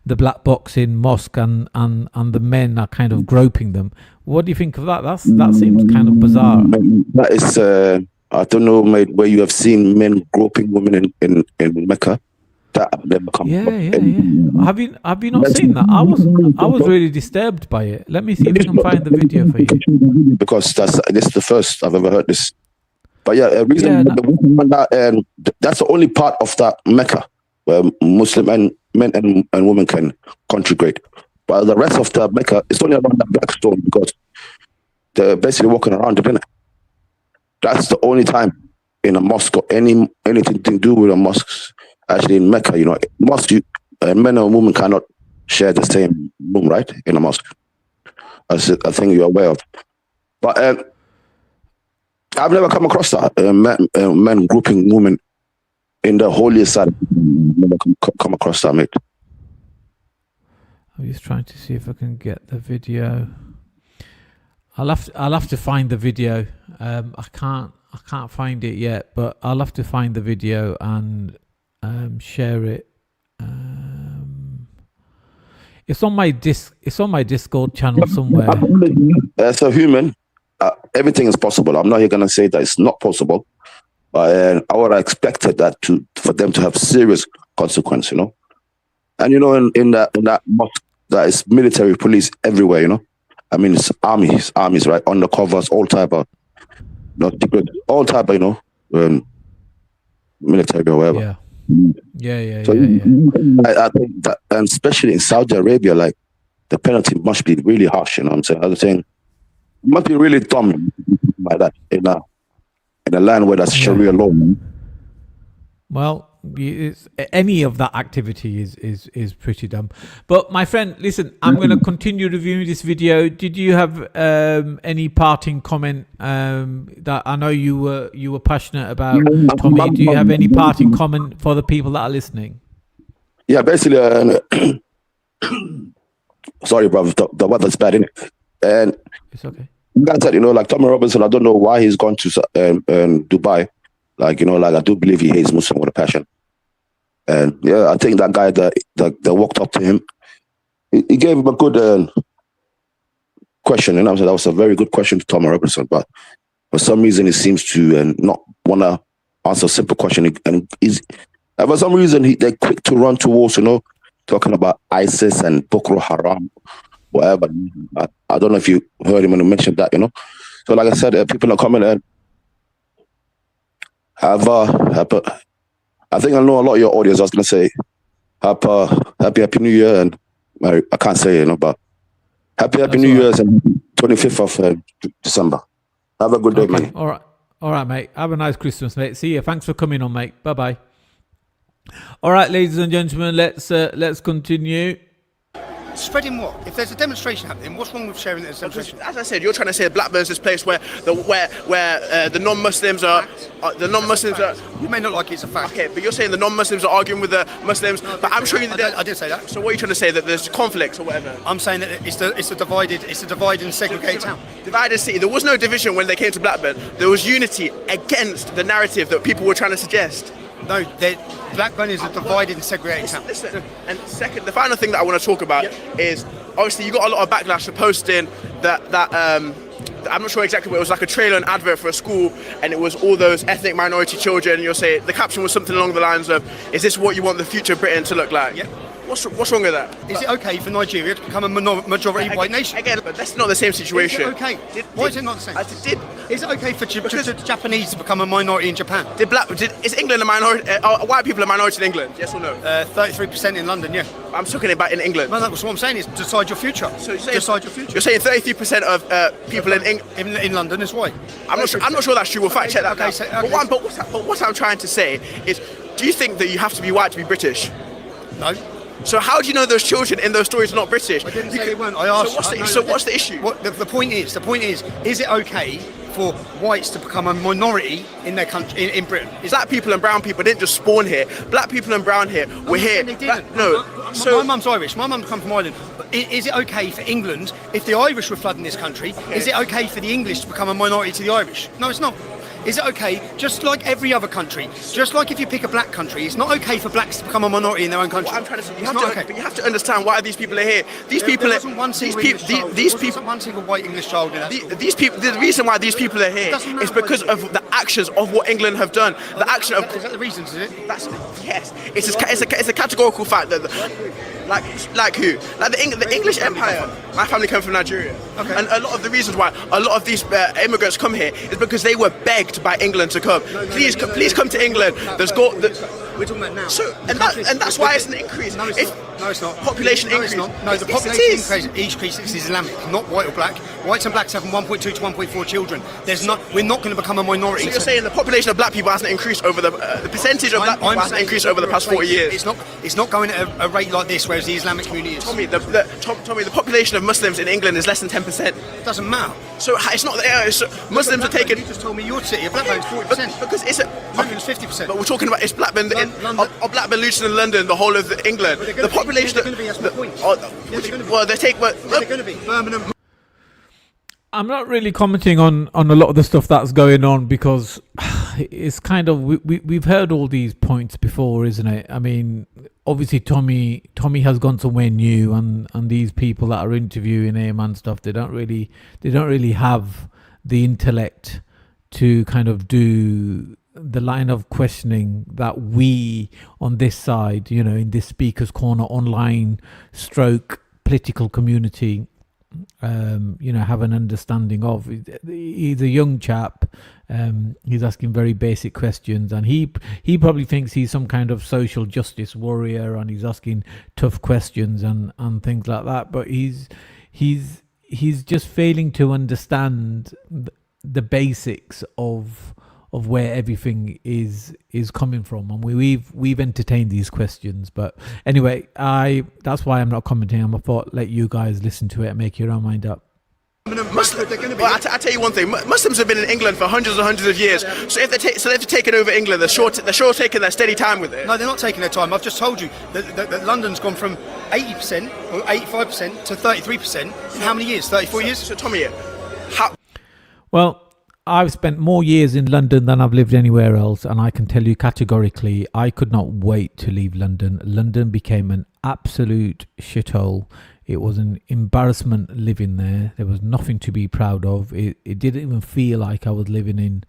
the black box in mosque and the men are kind of groping them? What do you think of that? That seems kind of bizarre. That is, I don't know, mate, where you have seen men groping women in Mecca. Yeah. Have you not seen that? I was really disturbed by it. Let me see if I can find the video for you. Because this is the first I've ever heard this. But that's the only part of that Mecca where Muslim men and women can congregate. But the rest of the Mecca, it's only around that black stone because they're basically walking around the minute. That's the only time in a mosque or anything to do with a mosque. Actually, in Mecca, mosque, men and women cannot share the same room, right? In a mosque, as I think you're aware of. But I've never come across that men grouping women in the holiest side. Never come across that, mate. I'm just trying to see if I can get the video. I'll have to find the video. I can't find it yet, but I'll have to find the video and share it. It's on my Discord channel somewhere. As a human, everything is possible. I'm not here gonna say that it's not possible, but I would have expected that for them to have serious consequence, And in that mosque, that is military police everywhere, I mean, it's armies, right? Undercovers, all type of, all type of, military or whatever. Yeah. So I think that, and especially in Saudi Arabia, like the penalty must be really harsh. You know what I'm saying? I think it must be really dumb like that in a land where that's Sharia law. Man. Well, any of that activity is pretty dumb. But my friend, listen, I'm going to continue reviewing this video. Did you have any parting comment that I know you were passionate about, Tommy? Do you have any parting comment for the people that are listening? Yeah, basically, sorry, brother, the weather's bad, isn't it? And it's okay. Like that, like Tommy Robinson, I don't know why he's gone to Dubai. Like, I do believe he hates Muslim with a passion. And yeah, I think that guy that walked up to him, he gave him a good question. And I said that was a very good question to Tommy Robinson. But for some reason, he seems to not want to answer a simple question. And for some reason, they're quick to run towards, talking about ISIS and Boko Haram, whatever. I don't know if you heard him when he mentioned that, So like I said, people are coming and I think I know a lot of your audience. I was going to say happy New Year, and I can't say but happy New Year and 25th of December. Have a good day, man. All right, mate. Have a nice Christmas, mate. See you. Thanks for coming on, mate. Bye bye. All right, ladies and gentlemen, let's continue. Spreading what? If there's a demonstration happening, what's wrong with sharing it as a demonstration? As I said, you're trying to say Blackburn's this place where the non-Muslims are You may not like it's a fact. Okay, but you're saying the non-Muslims are arguing with the Muslims. No, but I'm showing you that I did say that. So what are you trying to say, that there's conflicts or whatever? I'm saying that it's a divide and segregate town. Divided city. There was no division when they came to Blackburn. There was unity against the narrative that people were trying to suggest. No, Blackburn is a divided and segregated town. Listen, and second, the final thing that I want to talk about is obviously you got a lot of backlash for posting that I'm not sure exactly what it was, like a trailer and advert for a school, and it was all those ethnic minority children. You'll say the caption was something along the lines of, "Is this what you want the future of Britain to look like?" Yeah. What's wrong with that? Is it okay for Nigeria to become a majority white nation? Again, but that's not the same situation. Is it okay? Why is it not the same? Is it okay for Japanese to become a minority in Japan? Is England a minority? Are white people a minority in England? Yes or no? 33% in London, yeah. I'm talking about in England. No, that's what I'm saying is decide your future. So decide your future. You're saying 33% of people in London is white. I'm not sure that's true. We'll fact check that. Okay, now. But what I'm trying to say is, do you think that you have to be white to be British? No. So how do you know those children in those stories are not British? I didn't say they weren't. I asked. What's the issue? The point is, is it okay for whites to become a minority in their country, in Britain? Black people and brown people didn't just spawn here. Black people and brown here were here. They didn't. So my mum's Irish. My mum come from Ireland. Is it okay for England, if the Irish were flooding this country, is it okay for the English to become a minority to the Irish? No, it's not. Is it okay, just like every other country, just like if you pick a black country, it's not okay for blacks to become a minority in their own country? What I'm trying to say, you have to understand why these people are here. These people, there wasn't one single white English child in that school. These people. The reason why these people are here is because of the actions of what England have done. The action of. Is that the reason? Is it? Yes. It's a categorical fact that, like who? Like the English Empire. My family came from Nigeria, and a lot of the reasons why a lot of these immigrants come here is because they were begged by England to come. Please come to England. We're talking about now. So, and that's why it's an increase. No, it's not. Population increase. No, the population increase is Islamic, not white or black. Whites and blacks have 1.2 to 1.4 children. We're not going to become a minority. So you're saying the population of black people hasn't increased over the percentage of black people hasn't increased over the past 40 years. It's not going at a rate like this, whereas the Islamic community is. Tommy, the population of Muslims in England is less than 10%. It doesn't matter. So it's not Muslims are taking. You just told me your city, Blackburn's 40%. Because it's London's 50%. But we're talking about it's Blackburn, Blackburn, Luton, and London, the whole of England. The population. They're going to be. That's my point. They're going to be Birmingham. I'm not really commenting on a lot of the stuff that's going on because it's kind of we've heard all these points before, isn't it? I mean, obviously Tommy has gone somewhere new, and these people that are interviewing him and stuff, they don't really have the intellect to kind of do the line of questioning that we on this side, in this speaker's corner, online stroke political community, have an understanding of. He's a young chap. He's asking very basic questions, and he probably thinks he's some kind of social justice warrior, and he's asking tough questions and things like that. But he's just failing to understand the basics of where everything is coming from, and we've entertained these questions. But anyway, that's why I'm not commenting. I thought let you guys listen to it and make your own mind up. I tell you one thing: Muslims have been in England for hundreds and hundreds of years. So if they've taken over England, they're sure taking their steady time with it. No, they're not taking their time. I've just told you that London's gone from 80% or 85% to 33% in how many years? 34 years. So Tommy, how? Well, I've spent more years in London than I've lived anywhere else, and I can tell you categorically, I could not wait to leave London. London became an absolute shithole. It was an embarrassment living there. There was nothing to be proud of. It didn't even feel like I was living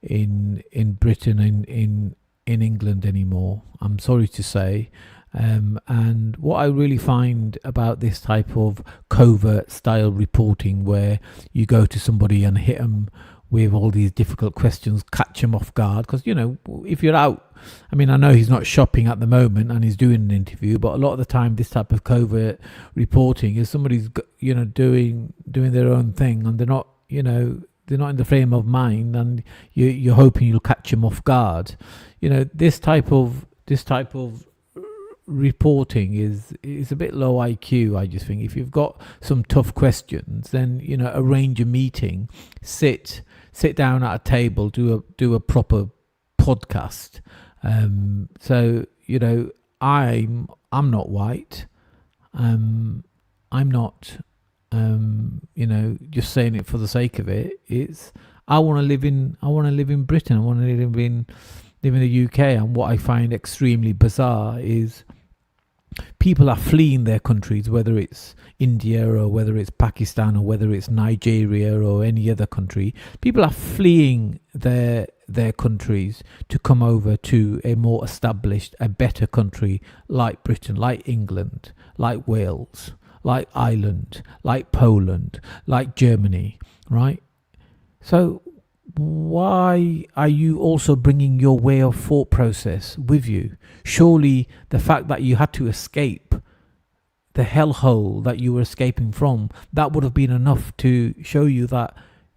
in Britain, in England anymore. I'm sorry to say. And what I really find about this type of covert style reporting, where you go to somebody and hit them with all these difficult questions, catch them off guard, because if you're out, I mean, I know he's not shopping at the moment and he's doing an interview, but a lot of the time this type of covert reporting is somebody's doing their own thing, and they're not in the frame of mind, and you're hoping you'll catch them off guard. This type of reporting is a bit low IQ. I just think if you've got some tough questions, then arrange a meeting, sit down at a table, do a proper podcast. So I'm not white. I'm not just saying it for the sake of it. I want to live in Britain. I want to live in live in the UK, and what I find extremely bizarre is people are fleeing their countries, whether it's India or whether it's Pakistan or whether it's Nigeria or any other country. People are fleeing their countries to come over to a more established, a better country like Britain, like England, like Wales, like Ireland, like Poland, like Germany, right? So why are you also bringing your way of thought process with you? Surely the fact that you had to escape the hellhole that you were escaping from, that would have been enough to show you that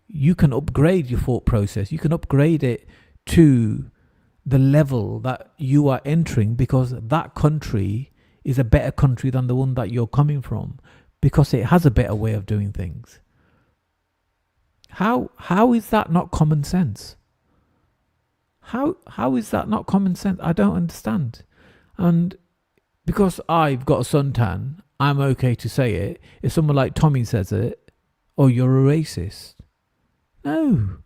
you can upgrade your thought process. You can upgrade it to the level that you are entering, because that country is a better country than the one that you're coming from, because it has a better way of doing things. How is that not common sense? How is that not common sense? I don't understand. And because I've got a suntan, I'm okay to say it. If someone like Tommy says it, oh, you're a racist. No.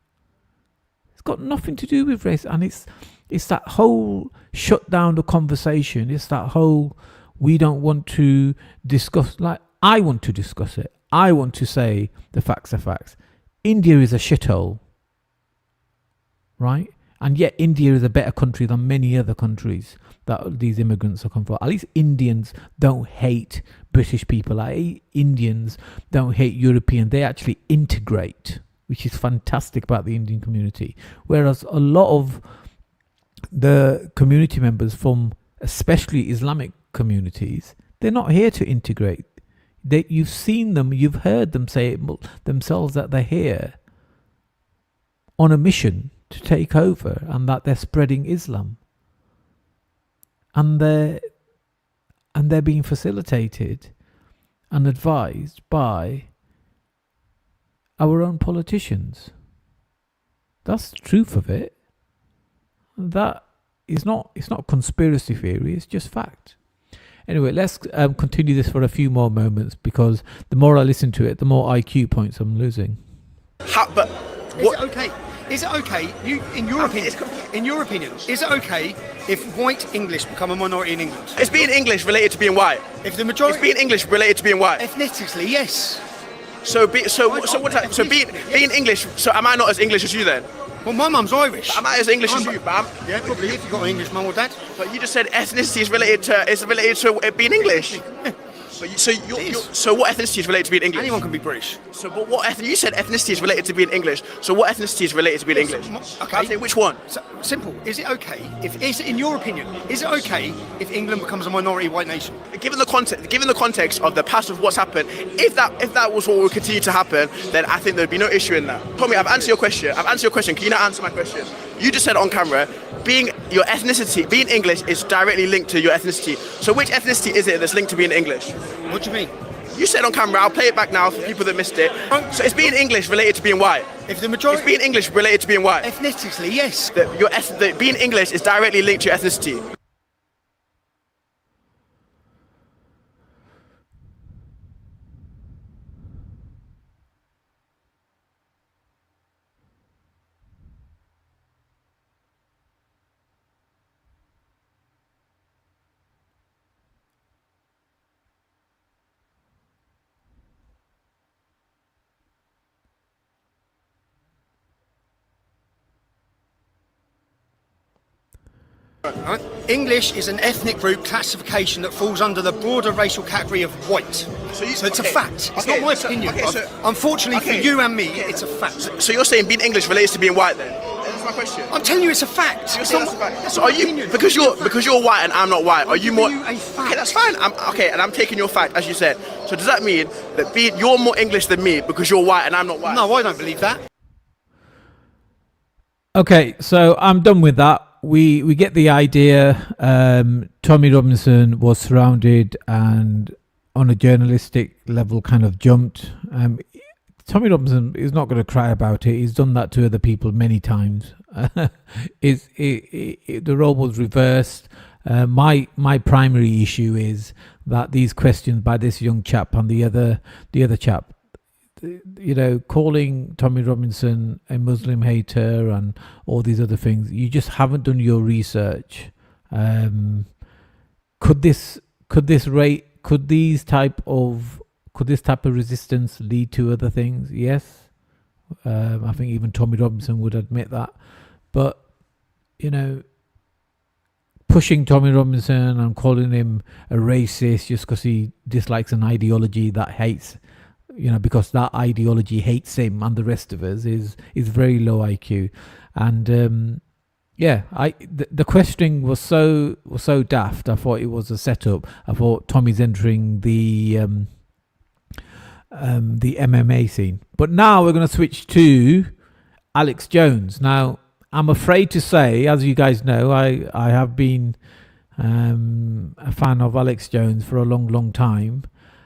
It's got nothing to do with race. And it's that whole shut down the conversation. It's that whole, we don't want to discuss, like, I want to discuss it. I want to say the facts are facts. India is a shithole, right? And yet India is a better country than many other countries that these immigrants are come from. At least Indians don't hate British people. Indians don't hate European. They actually integrate, which is fantastic about the Indian community. Whereas a lot of the community members from especially Islamic communities, they're not here to integrate. You've seen them, you've heard them say it themselves, that they're here on a mission to take over and that they're spreading Islam. And they're being facilitated and advised by our own politicians. That's the truth of it. That is not, it's not conspiracy theory, it's just fact. Anyway, let's continue this for a few more moments, because the more I listen to it, the more IQ points I'm losing. But what? Is it okay? In your opinion, is it okay if white English become a minority in England? Is being English related to being white? If the majority, is being English related to being white? Ethnically, yes. So being English. So am I not as English as you then? Well, my mum's Irish. But am I as English as you, Bam? Yeah, probably. If you've got an English mum or dad. But you just said ethnicity is related to it being English. So what ethnicity is related to being English? Anyone can be British. So, but you said ethnicity is related to being English. So what ethnicity is related to being English? Okay. I say which one? So, simple. Is it okay in your opinion, is it okay if England becomes a minority white nation? Given the context of the past of what's happened, if that was what will continue to happen, then I think there'd be no issue in that. Tommy, I've answered your question. Can you not answer my question? You just said on camera, being your ethnicity, being English is directly linked to your ethnicity. So which ethnicity is it that's linked to being English? What do you mean? You said on camera, I'll play it back now for people that missed it. So it's being English related to being white? If the majority... It's being English related to being white? Ethnically, yes. Being English is directly linked to your ethnicity. Right. English is an ethnic group classification that falls under the broader racial category of white. So it's a fact. It's not my opinion. Unfortunately for you and me, it's a fact. So you're saying being English relates to being white then? That's my question. I'm telling you it's a fact. You're saying that's a fact. So are you, because you're white and I'm not white, are you more... Okay, that's fine. And I'm taking your fact, as you said. So does that mean that you're more English than me because you're white and I'm not white? No, I don't believe that. Okay, so I'm done with that. We get the idea. Tommy Robinson was surrounded and on a journalistic level kind of jumped. Tommy Robinson is not going to cry about it. He's done that to other people many times. The role was reversed. My primary issue is that these questions by this young chap and the other chap, calling Tommy Robinson a Muslim hater and all these other things, you just haven't done your research. Could this type of resistance lead to other things? Yes. I think even Tommy Robinson would admit that. But, pushing Tommy Robinson and calling him a racist just because he dislikes an ideology that hates, because that ideology hates him and the rest of us is very low IQ. And the questioning was so daft. I thought it was a setup. I thought Tommy's entering the MMA scene. But now we're going to switch to Alex Jones. Now, I'm afraid to say, as you guys know, I have been a fan of Alex Jones for a long, long time.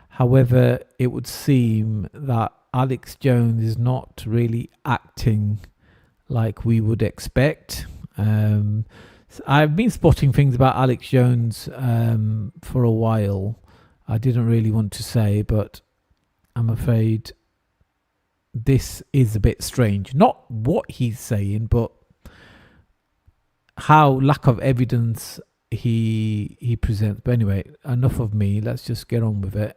However, it would seem that Alex Jones is not really acting like we would expect. I've been spotting things about Alex Jones for a while. I didn't really want to say, but I'm afraid this is a bit strange. Not what he's saying, but how lack of evidence he presents. But anyway, enough of me. Let's just get on with it.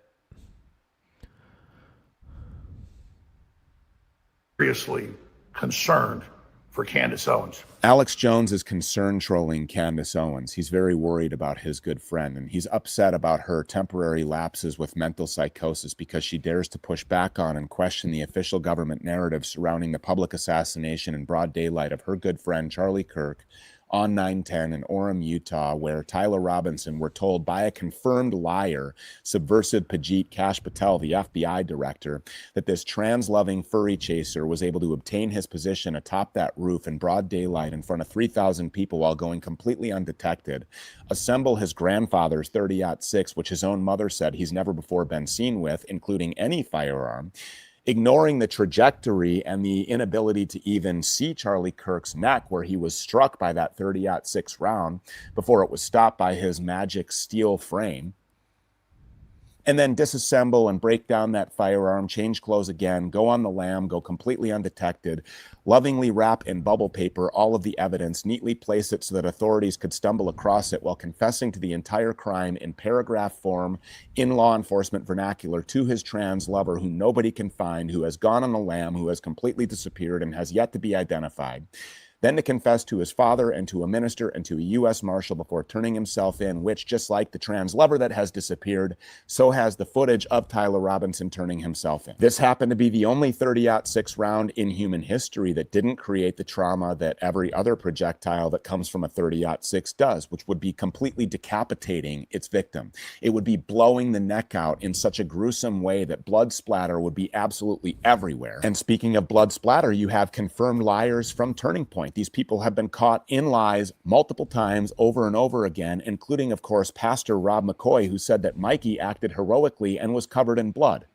Seriously concerned for Candace Owens. Alex Jones is concern trolling Candace Owens. He's very worried about his good friend, and he's upset about her temporary lapses with mental psychosis because she dares to push back on and question the official government narrative surrounding the public assassination in broad daylight of her good friend Charlie Kirk on 9/10 in Orem, Utah, where Tyler Robinson, we're told by a confirmed liar, subversive Pajit Kash Patel, the FBI director, that this trans-loving furry chaser was able to obtain his position atop that roof in broad daylight in front of 3,000 people while going completely undetected, assemble his grandfather's 30-06, which his own mother said he's never before been seen with, including any firearm, ignoring the trajectory and the inability to even see Charlie Kirk's neck where he was struck by that 30-06 round before it was stopped by his magic steel frame, and then disassemble and break down that firearm, change clothes again, go on the lam, go completely undetected, lovingly wrap in bubble paper all of the evidence, neatly place it so that authorities could stumble across it while confessing to the entire crime in paragraph form in law enforcement vernacular to his trans lover who nobody can find, who has gone on the lam, who has completely disappeared and has yet to be identified. Then to confess to his father and to a minister and to a U.S. Marshal before turning himself in, which, just like the trans lover that has disappeared, so has the footage of Tyler Robinson turning himself in. This happened to be the only 30-06 round in human history that didn't create the trauma that every other projectile that comes from a 30-06 does, which would be completely decapitating its victim. It would be blowing the neck out in such a gruesome way that blood splatter would be absolutely everywhere. And speaking of blood splatter, you have confirmed liars from Turning Point. These people have been caught in lies multiple times over and over again, including, of course, Pastor Rob McCoy, who said that Mikey acted heroically and was covered in blood.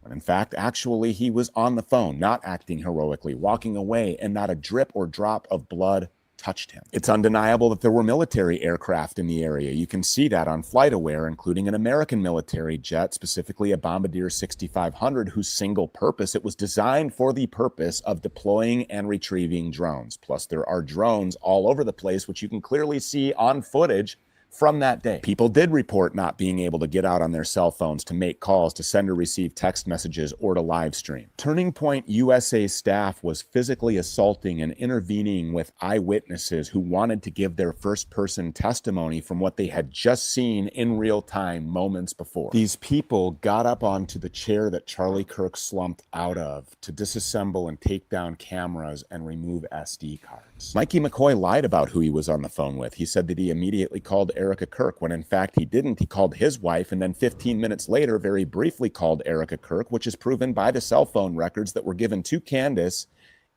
When in fact, actually, he was on the phone, not acting heroically, walking away, and not a drip or drop of blood touched him. It's undeniable that there were military aircraft in the area. You can see that on FlightAware, including an American military jet, specifically a Bombardier 6500, whose single purpose, it was designed for the purpose of deploying and retrieving drones. Plus, there are drones all over the place, which you can clearly see on footage from that day. People did report not being able to get out on their cell phones to make calls, to send or receive text messages, or to live stream. Turning Point USA staff was physically assaulting and intervening with eyewitnesses who wanted to give their first-person testimony from what they had just seen in real time moments before. These people got up onto the chair that Charlie Kirk slumped out of to disassemble and take down cameras and remove SD cards. Mikey McCoy lied about who he was on the phone with. He said that he immediately called Erica Kirk, when in fact he didn't. He called his wife, and then 15 minutes later very briefly called Erica Kirk, which is proven by the cell phone records that were given to Candace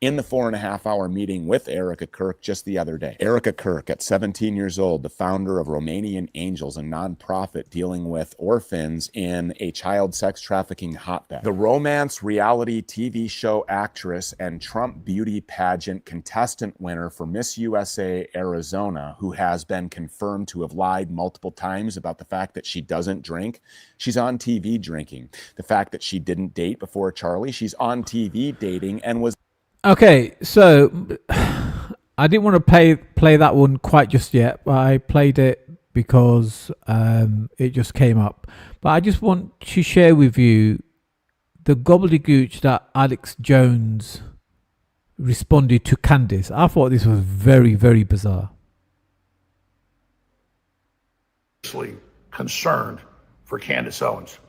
in the 4.5-hour meeting with Erica Kirk just the other day. Erica Kirk, at 17 years old, the founder of Romanian Angels, a nonprofit dealing with orphans in a child sex trafficking hotbed. The romance reality TV show actress and Trump beauty pageant contestant winner for Miss USA Arizona, who has been confirmed to have lied multiple times about the fact that she doesn't drink. She's on TV drinking. The fact that she didn't date before Charlie, she's on TV dating and was... Okay, so I didn't want to play that one quite just yet, but I played it because it just came up. But I just want to share with you the gobbledygooch that Alex Jones responded to Candice. I thought this was very, very bizarre. Concerned for Candace Owens.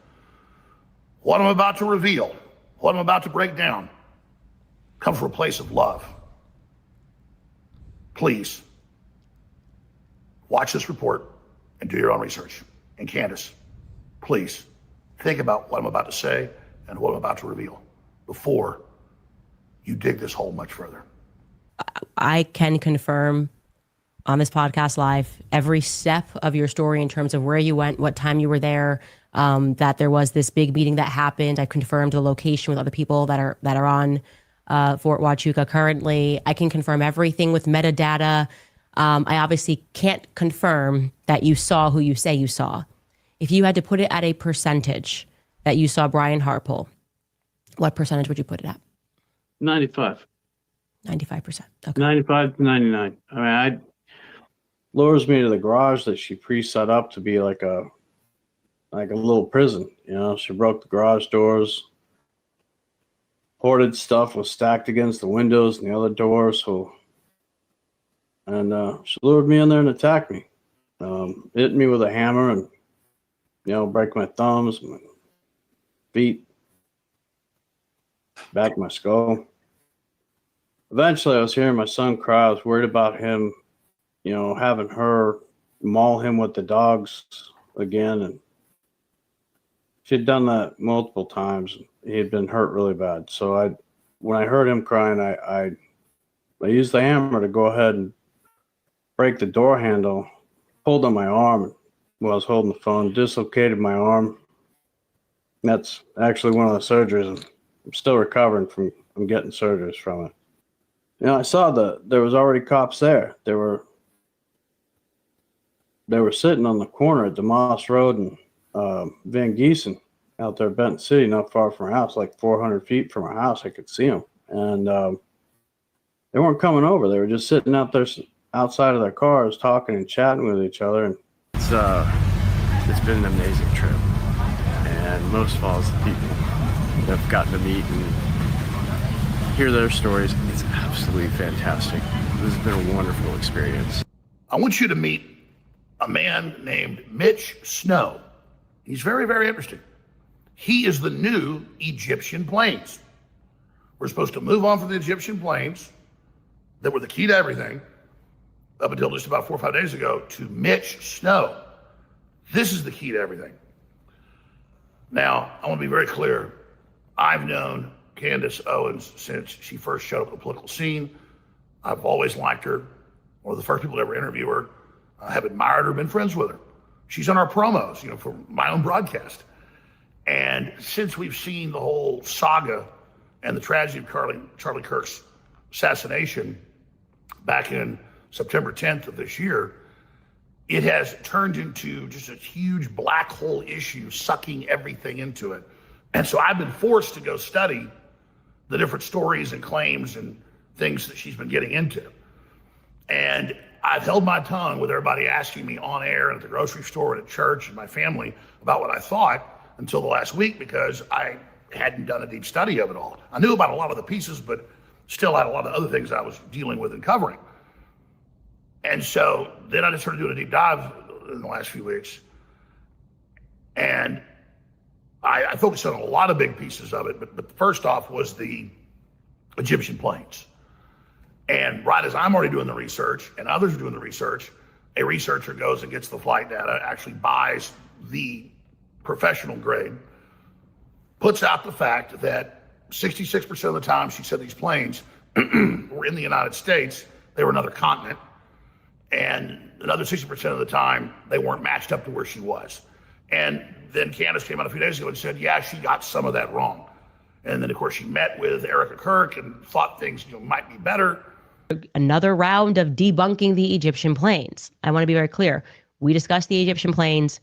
What I'm about to reveal, what I'm about to break down, come from a place of love. Please watch this report and do your own research. And Candace, please think about what I'm about to say and what I'm about to reveal before you dig this hole much further. I can confirm on this podcast live every step of your story in terms of where you went, what time you were there, that there was this big meeting that happened. I confirmed the location with other people that are on Fort Huachuca currently. I can confirm everything with metadata. I obviously can't confirm that you saw who you say you saw. If you had to put it at a percentage that you saw Brian Harpole, what percentage would you put it at? 95. 95%. Okay. 95 to 99. I mean, I lures me to the garage that she pre-set up to be like a little prison. You know, she broke the garage doors. Hoarded stuff was stacked against the windows and the other doors. And she lured me in there and attacked me. Hit me with a hammer and, break my thumbs, my feet, back of my skull. Eventually, I was hearing my son cry. I was worried about him, having her maul him with the dogs again. And she'd done that multiple times. He had been hurt really bad. So when I heard him crying, I used the hammer to go ahead and break the door handle, pulled on my arm while I was holding the phone, dislocated my arm. That's actually one of the surgeries. I'm still recovering from getting surgeries from it. I saw there was already cops there. They were sitting on the corner at DeMoss Road and Van Giesen out there, Benton City, not far from our house, like 400 feet from our house. I could see them. And they weren't coming over. They were just sitting out there outside of their cars talking and chatting with each other. And it's been an amazing trip. And most of all, the people that I've gotten to meet and hear their stories, it's absolutely fantastic. This has been a wonderful experience. I want you to meet a man named Mitch Snow. He's very, very interesting. He is the new Egyptian planes. We're supposed to move on from the Egyptian planes that were the key to everything up until just about 4 or 5 days ago to Mitch Snow. This is the key to everything. Now, I want to be very clear. I've known Candace Owens since she first showed up at the political scene. I've always liked her. One of the first people to ever interview her. I have admired her, been friends with her. She's on our promos, for my own broadcast. And since we've seen the whole saga and the tragedy of Charlie Kirk's assassination back in September 10th of this year, it has turned into just a huge black hole issue, sucking everything into it. And so I've been forced to go study the different stories and claims and things that she's been getting into. And I've held my tongue with everybody asking me on air and at the grocery store and at church and my family about what I thought until the last week, because I hadn't done a deep study of it all. I knew about a lot of the pieces, but still had a lot of other things I was dealing with and covering. And so then I just started doing a deep dive in the last few weeks. And I focused on a lot of big pieces of it, but first off was the Egyptian planes. And right as I'm already doing the research and others are doing the research, a researcher goes and gets the flight data, actually buys the professional grade, puts out the fact that 66% of the time she said these planes were in the United States, they were another continent. And another 60% of the time, they weren't matched up to where she was. And then Candace came out a few days ago and said, yeah, she got some of that wrong. And then, of course, she met with Erica Kirk and thought things might be better. Another round of debunking the Egyptian planes. I want to be very clear. We discussed the Egyptian planes,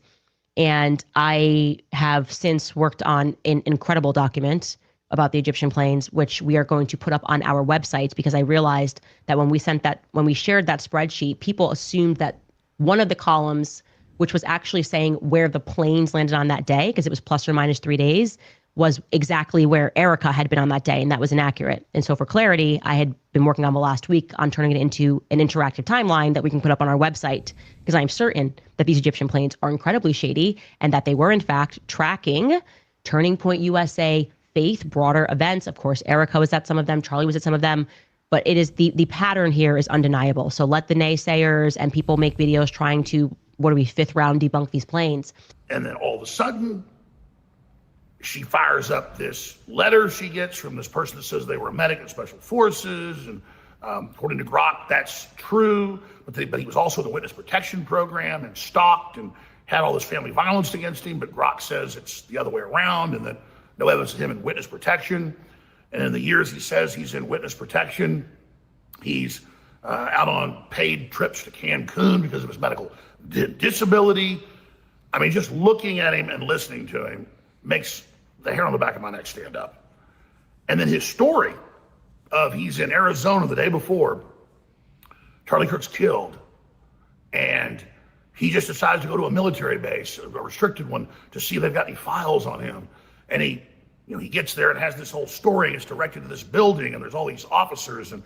and I have since worked on an incredible document about the Egyptian planes, which we are going to put up on our website, because I realized that when we shared that spreadsheet, people assumed that one of the columns, which was actually saying where the planes landed on that day, because it was plus or minus 3 days, was exactly where Erica had been on that day, and that was inaccurate. And so for clarity, I had been working on the last week on turning it into an interactive timeline that we can put up on our website, because I'm certain that these Egyptian planes are incredibly shady and that they were in fact tracking Turning Point USA, Faith, broader events. Of course, Erica was at some of them, Charlie was at some of them, but it is the pattern here is undeniable. So let the naysayers and people make videos trying to, fifth round debunk these planes. And then all of a sudden, she fires up this letter she gets from this person that says they were a medic in special forces. And according to Grok, that's true. But he was also in the witness protection program and stalked and had all this family violence against him. But Grok says it's the other way around, and that no evidence of him in witness protection. And in the years he says he's in witness protection, he's out on paid trips to Cancun because of his medical disability. I mean, just looking at him and listening to him makes the hair on the back of my neck stand up. And then his story of he's in Arizona the day before Charlie Kirk's killed, and he just decides to go to a military base, a restricted one, to see if they've got any files on him. And he gets there and has this whole story. It's directed to this building, and there's all these officers, and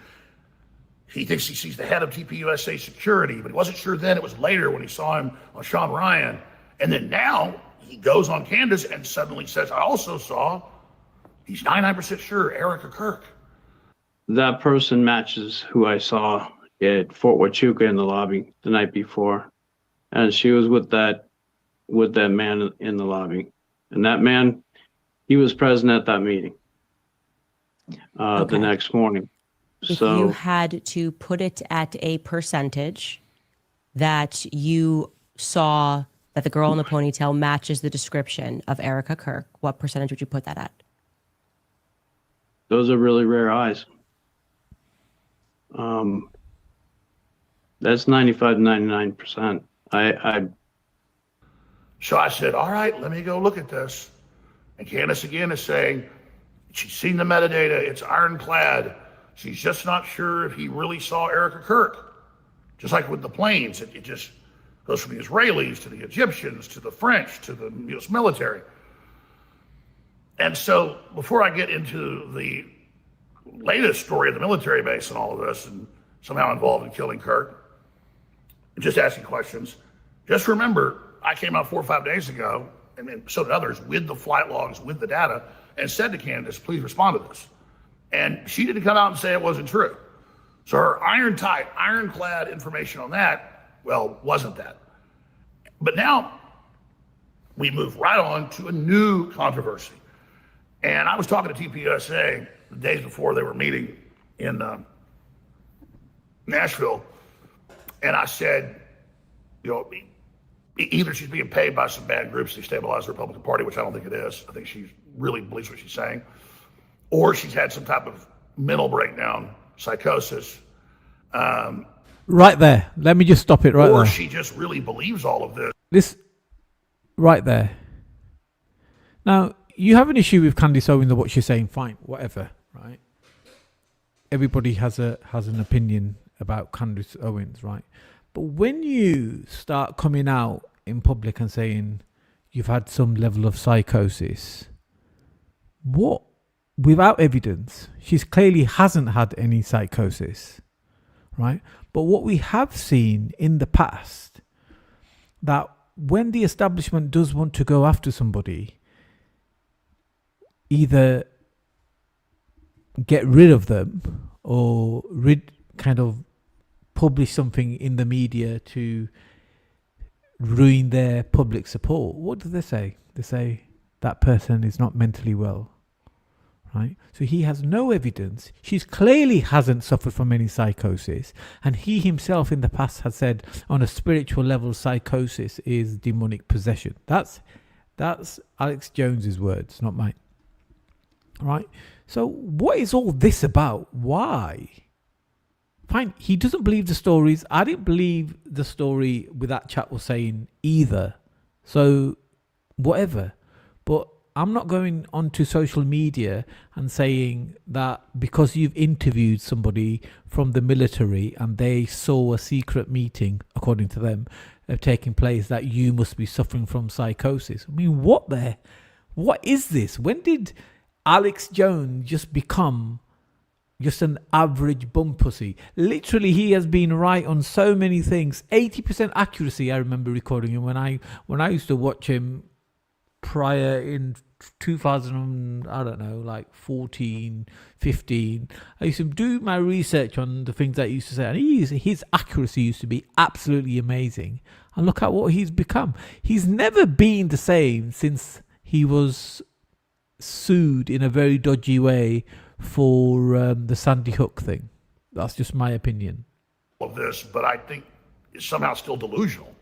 he thinks he sees the head of TPUSA security, but he wasn't sure then. It was later when he saw him on Sean Ryan. And then now he goes on Candace and suddenly says, I also saw, he's 99% sure, Erica Kirk. That person matches who I saw at Fort Huachuca in the lobby the night before. And she was with that man in the lobby. And that man, he was present at that meeting the next morning. If you had to put it at a percentage that you saw that the girl in the ponytail matches the description of Erica Kirk, what percentage would you put that at? Those are really rare eyes. That's 95 to 99%. So I said, all right, let me go look at this. And Candace again is saying, she's seen the metadata, it's ironclad. She's just not sure if he really saw Erica Kirk. Just like with the planes, it just goes from the Israelis to the Egyptians to the French to the US military. And so before I get into the latest story of the military base and all of this, and somehow involved in killing Kirk, just asking questions, just remember, I came out 4 or 5 days ago, and so did others, with the flight logs, with the data, and said to Candace, please respond to this. And she didn't come out and say it wasn't true. So her ironclad information on that, well, wasn't that. But now we move right on to a new controversy. And I was talking to TPUSA the days before they were meeting in Nashville. And I said, either she's being paid by some bad groups to destabilize the Republican Party, which I don't think it is. I think she really believes what she's saying. Or she's had some type of mental breakdown, psychosis. Right there. Let me just stop it right there. Or she just really believes all of this. This, right there. Now, you have an issue with Candace Owens and what she's saying, fine, whatever, right? Everybody has an opinion about Candace Owens, right? But when you start coming out in public and saying you've had some level of psychosis, without evidence, she clearly hasn't had any psychosis, right? But what we have seen in the past, that when the establishment does want to go after somebody, either get rid of them or kind of publish something in the media to ruin their public support. What do they say? They say that person is not mentally well, right? So he has no evidence. She clearly hasn't suffered from any psychosis. And he himself in the past has said on a spiritual level, psychosis is demonic possession. That's Alex Jones's words, not mine. Right? So what is all this about? Why? Fine, he doesn't believe the stories. I didn't believe the story with that chap was saying either. So whatever. But I'm not going onto social media and saying that because you've interviewed somebody from the military and they saw a secret meeting, according to them, taking place, that you must be suffering from psychosis. I mean, what is this? When did Alex Jones just become just an average bum pussy? Literally, he has been right on so many things. 80% accuracy. I remember recording him when I used to watch him prior in 2000, I don't know, like 14, 15. I used to do my research on the things that he used to say, and his accuracy used to be absolutely amazing. And look at what he's become. He's never been the same since he was sued in a very dodgy way for the Sandy Hook thing. That's just my opinion. Of this, but I think it's somehow still delusional,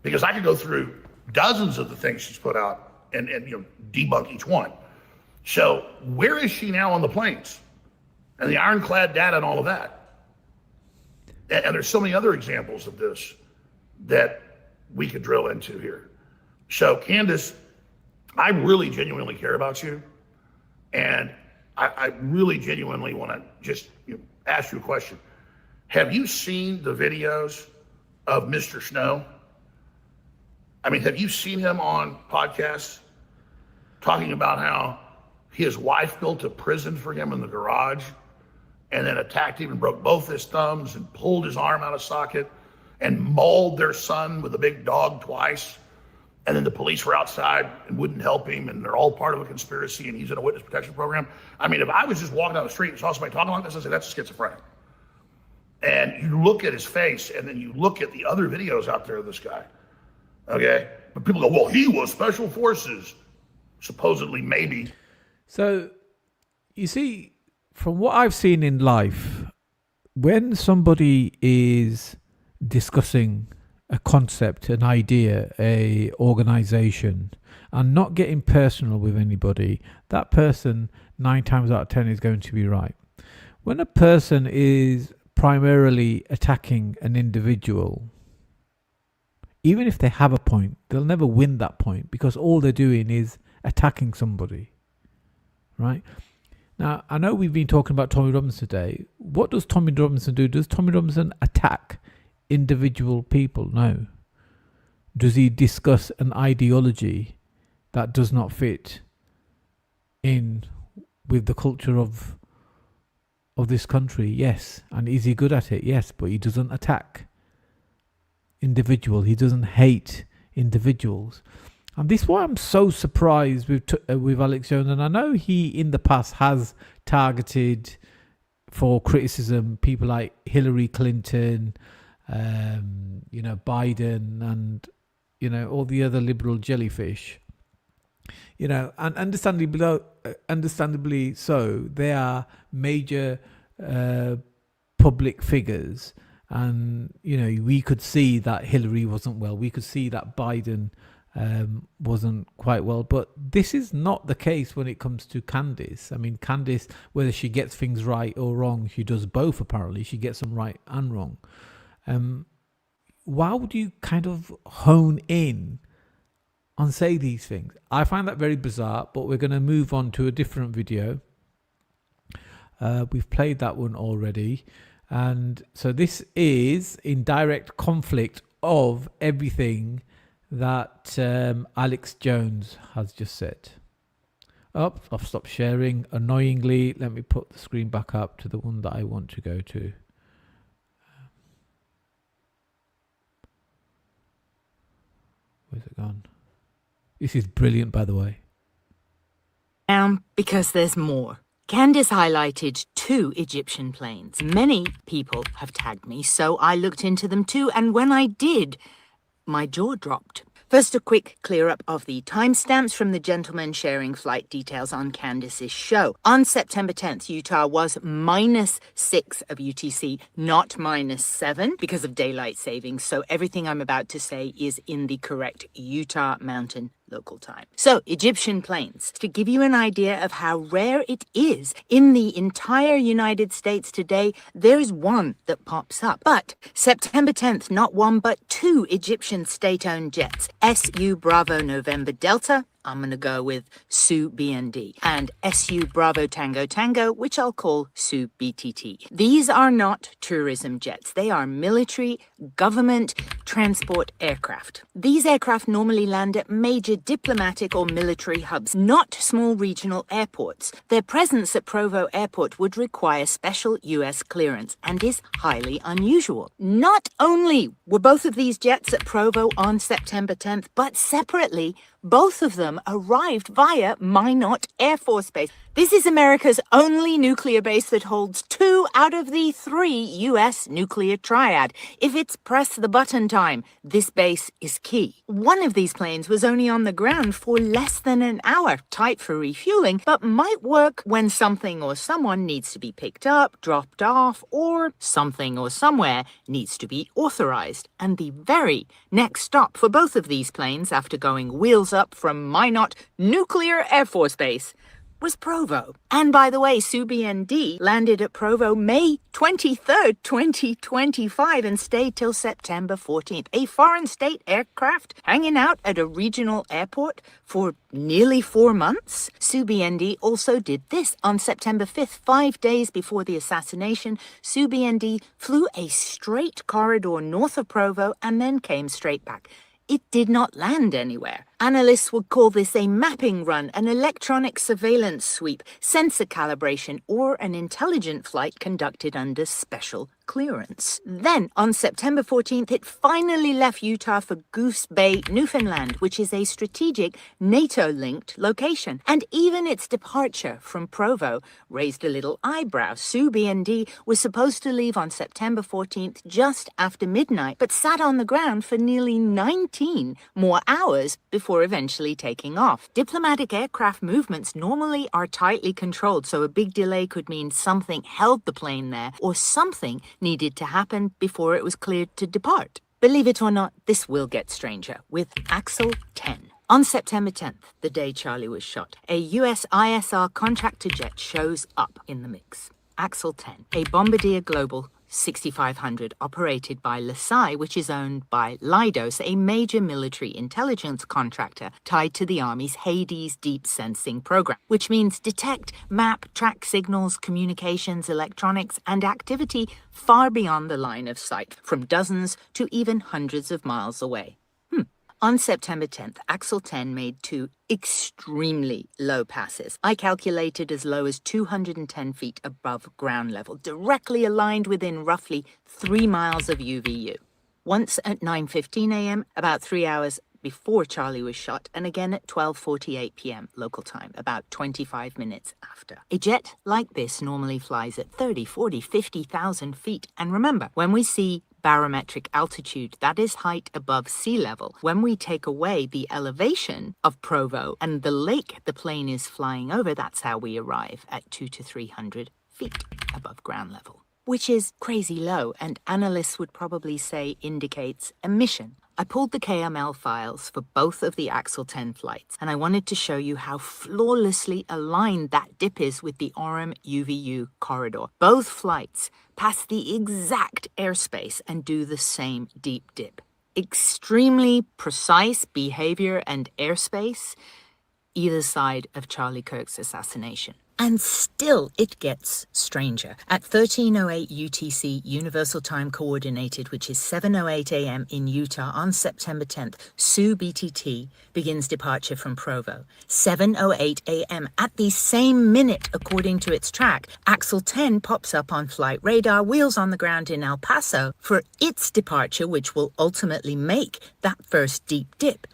because I could go through dozens of the things she's put out and debunk each one. So where is she now on the planes and the ironclad data and all of that? And there's so many other examples of this that we could drill into here. So Candace, I really genuinely care about you, and I really genuinely want to just ask you a question. Have you seen the videos of Mr. Snow? I mean, have you seen him on podcasts talking about how his wife built a prison for him in the garage and then attacked him and broke both his thumbs and pulled his arm out of socket and mauled their son with a big dog twice? And then the police were outside and wouldn't help him, and they're all part of a conspiracy, and he's in a witness protection program. I mean, if I was just walking down the street and saw somebody talking like this, I'd say that's schizophrenic. And you look at his face, and then you look at the other videos out there of this guy. Okay, but people go, well, he was special forces, supposedly, maybe. So, you see, from what I've seen in life, when somebody is discussing a concept, an idea, a organization, and not getting personal with anybody, that person 9 times out of 10 is going to be right. When a person is primarily attacking an individual, even if they have a point, they'll never win that point, because all they're doing is attacking somebody, right? Now, I know we've been talking about Tommy Robinson today. What does Tommy Robinson do? Does Tommy Robinson attack individual people? No. Does he discuss an ideology that does not fit in with the culture of this country? Yes. And is he good at it? Yes. But he doesn't attack individual. He doesn't hate individuals. And this is why I'm so surprised with Alex Jones. And I know he in the past has targeted for criticism people like Hillary Clinton, Biden, and all the other liberal jellyfish. And understandably so, they are major public figures, and we could see that Hillary wasn't well. We could see that Biden wasn't quite well. But this is not the case when it comes to Candace. I mean, Candace, whether she gets things right or wrong, she does both. Apparently, she gets them right and wrong. Why would you kind of hone in on say these things? I find that very bizarre, but we're going to move on to a different video. We've played that one already. And so this is in direct conflict of everything that Alex Jones has just said. Oh, I've stopped sharing. Annoyingly, let me put the screen back up to the one that I want to go to. Where's it gone? This is brilliant, by the way. Because there's more. Candace highlighted 2 Egyptian planes. Many people have tagged me, so I looked into them too, and when I did, my jaw dropped. First, a quick clear-up of the timestamps from the gentleman sharing flight details on Candace's show. On September 10th, Utah was -6 of UTC, not -7 because of daylight savings. So everything I'm about to say is in the correct Utah Mountain local time. So, Egyptian planes. To give you an idea of how rare it is in the entire United States today, there's one that pops up. But September 10th, not one but two Egyptian state-owned jets, SU Bravo November Delta, I'm going to go with SU BND, and SU Bravo Tango Tango, which I'll call SU BTT. These are not tourism jets. They are military, government, transport aircraft. These aircraft normally land at major diplomatic or military hubs, not small regional airports. Their presence at Provo Airport would require special U.S. clearance and is highly unusual. Not only were both of these jets at Provo on September 10th, but separately, both of them arrived via Minot Air Force Base. This is America's only nuclear base that holds 2 out of the 3 U.S. nuclear triad. If it's press the button time, this base is key. One of these planes was only on the ground for less than an hour, tight for refueling, but might work when something or someone needs to be picked up, dropped off, or something or somewhere needs to be authorized. And the very next stop for both of these planes, after going wheels up from Minot Nuclear Air Force Base, was Provo. And by the way, SU BND landed at Provo May 23rd, 2025 and stayed till September 14th. A foreign state aircraft hanging out at a regional airport for nearly 4 months. SU BND also did this. On September 5th, 5 days before the assassination, SU BND flew a straight corridor north of Provo and then came straight back. It did not land anywhere. Analysts would call this a mapping run, an electronic surveillance sweep, sensor calibration, or an intelligent flight conducted under special clearance. Then, on September 14th, it finally left Utah for Goose Bay, Newfoundland, which is a strategic NATO-linked location. And even its departure from Provo raised a little eyebrow. SU BND was supposed to leave on September 14th just after midnight, but sat on the ground for nearly 19 more hours before eventually taking off. Diplomatic aircraft movements normally are tightly controlled, so a big delay could mean something held the plane there or something needed to happen before it was cleared to depart. Believe it or not, this will get stranger with Axel 10. On September 10th, the day Charlie was shot, a US ISR contractor jet shows up in the mix. Axel 10, a Bombardier Global 6500 operated by LaSalle, which is owned by Leidos, a major military intelligence contractor tied to the Army's Hades deep sensing program, which means detect, map, track signals, communications, electronics, and activity far beyond the line of sight, from dozens to even hundreds of miles away. On September 10th, Axel 10 made 2 extremely low passes. I calculated as low as 210 feet above ground level, directly aligned within roughly 3 miles of UVU. Once at 9:15 a.m., about 3 hours before Charlie was shot, and again at 12:48 p.m. local time, about 25 minutes after. A jet like this normally flies at 30, 40, 50,000 feet. And remember, when we see barometric altitude, that is height above sea level. When we take away the elevation of Provo and the lake the plane is flying over, that's how we arrive at 200 to 300 feet above ground level, which is crazy low, and analysts would probably say indicates emission. I pulled the KML files for both of the Axel 10 flights, and I wanted to show you how flawlessly aligned that dip is with the Orem UVU corridor. Both flights pass the exact airspace and do the same deep dip. Extremely precise behavior and airspace either side of Charlie Kirk's assassination. And still, it gets stranger. At 13:08 UTC, Universal Time Coordinated, which is 7:08 a.m. in Utah on September 10th, SU BTT begins departure from Provo. 7:08 a.m. at the same minute, according to its track, Axel 10 pops up on flight radar, wheels on the ground in El Paso for its departure, which will ultimately make that first deep dip.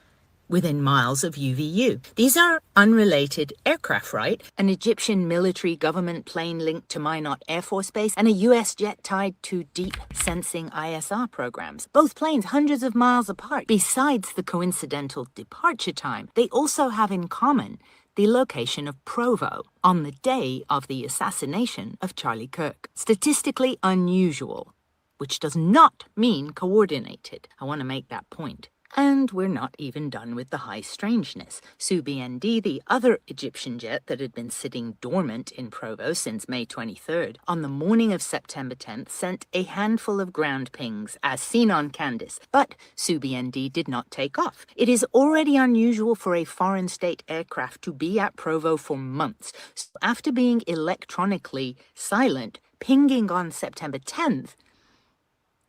within miles of UVU. These are unrelated aircraft, right? An Egyptian military government plane linked to Minot Air Force Base and a US jet tied to deep sensing ISR programs. Both planes hundreds of miles apart. Besides the coincidental departure time, they also have in common the location of Provo on the day of the assassination of Charlie Kirk. Statistically unusual, which does not mean coordinated. I want to make that point. And we're not even done with the high strangeness. SU-BND, the other Egyptian jet that had been sitting dormant in Provo since May 23rd, on the morning of September 10th, sent a handful of ground pings, as seen on Candace, but SU-BND did not take off. It is already unusual for a foreign state aircraft to be at Provo for months. So after being electronically silent, pinging on September 10th,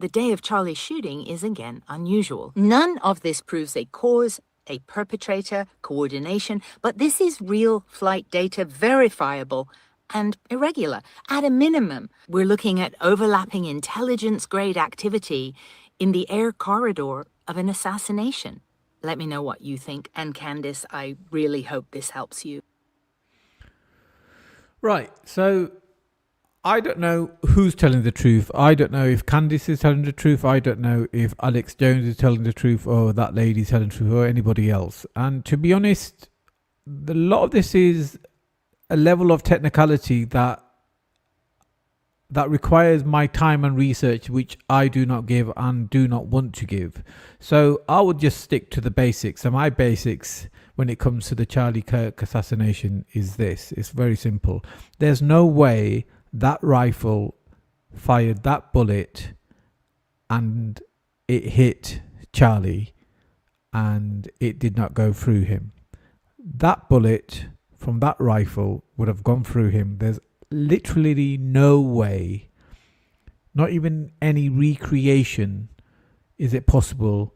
the day of Charlie's shooting is again unusual. None of this proves a cause, a perpetrator, coordination, but this is real flight data, verifiable and irregular. At a minimum, we're looking at overlapping intelligence-grade activity in the air corridor of an assassination. Let me know what you think. And Candace, I really hope this helps you. Right, so I don't know who's telling the truth. I don't know if Candice is telling the truth. I don't know if Alex Jones is telling the truth or that lady's telling the truth or anybody else. And to be honest, a lot of this is a level of technicality that requires my time and research, which I do not give and do not want to give. So I would just stick to the basics. And my basics when it comes to the Charlie Kirk assassination is this. It's very simple. There's no way that rifle fired that bullet and it hit Charlie and it did not go through him. That bullet from that rifle would have gone through him. There's literally no way, not even any recreation, is it possible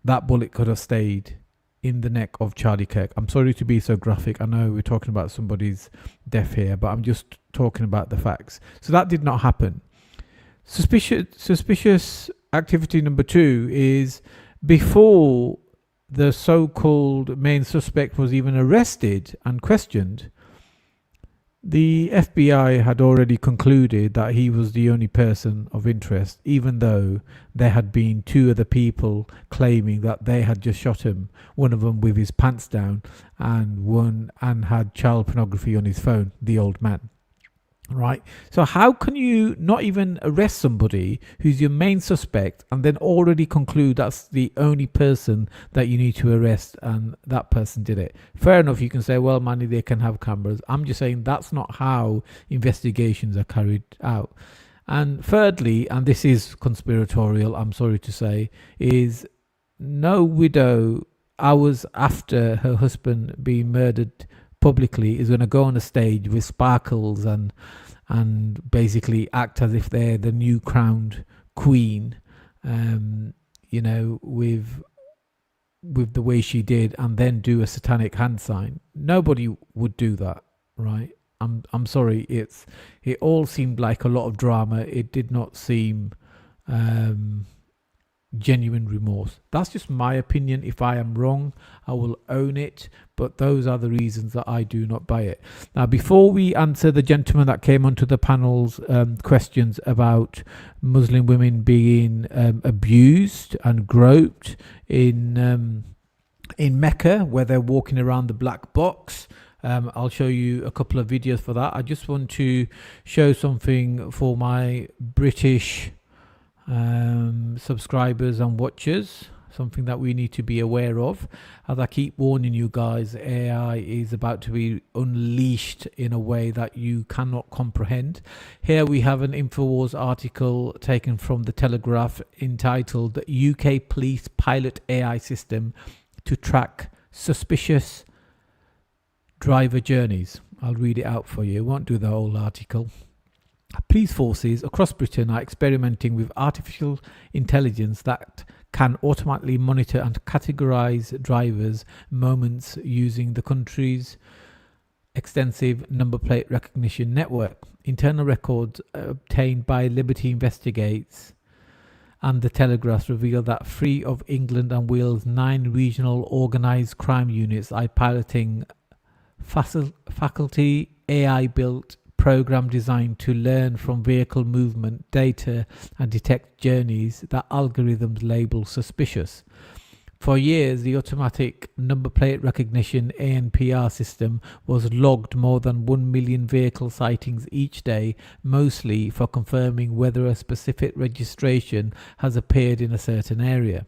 that bullet could have stayed in the neck of Charlie Kirk. I'm sorry to be so graphic. I know we're talking about somebody's death here, but I'm just talking about the facts. So that did not happen. Suspicious activity number 2 is before the so-called main suspect was even arrested and questioned, the FBI had already concluded that he was the only person of interest, even though there had been 2 other people claiming that they had just shot him, one of them with his pants down and had child pornography on his phone, the old man. Right? So how can you not even arrest somebody who's your main suspect and then already conclude that's the only person that you need to arrest and that person did it? Fair enough, you can say, well, Manny, they can have cameras. I'm just saying that's not how investigations are carried out. And thirdly, and this is conspiratorial, I'm sorry to say, is no widow hours after her husband being murdered publicly is going to go on a stage with sparkles and basically act as if they're the new crowned queen, with the way she did, and then do a satanic hand sign. Nobody would do that, right? I'm sorry. It all seemed like a lot of drama. It did not seem genuine remorse. That's just my opinion. If I am wrong, I will own it, but those are the reasons that I do not buy it. Now, before we answer the gentleman that came onto the panel's questions about Muslim women being abused and groped in Mecca, where they're walking around the black box, I'll show you a couple of videos for that. I just want to show something for my British subscribers and watchers, something that we need to be aware of. As I keep warning you guys, AI is about to be unleashed in a way that you cannot comprehend. Here we have an InfoWars article taken from the Telegraph entitled UK Police Pilot AI System to Track Suspicious Driver Journeys. I'll read it out for you. I won't do the whole article. Police forces across Britain are experimenting with artificial intelligence that can automatically monitor and categorize drivers' movements using the country's extensive number plate recognition network. Internal records obtained by Liberty Investigates and The Telegraph revealed that 3 of England and Wales' 9 regional organised crime units are piloting faculty AI-built program designed to learn from vehicle movement data and detect journeys that algorithms label suspicious. For years, the automatic number plate recognition ANPR system was logged more than 1 million vehicle sightings each day, mostly for confirming whether a specific registration has appeared in a certain area.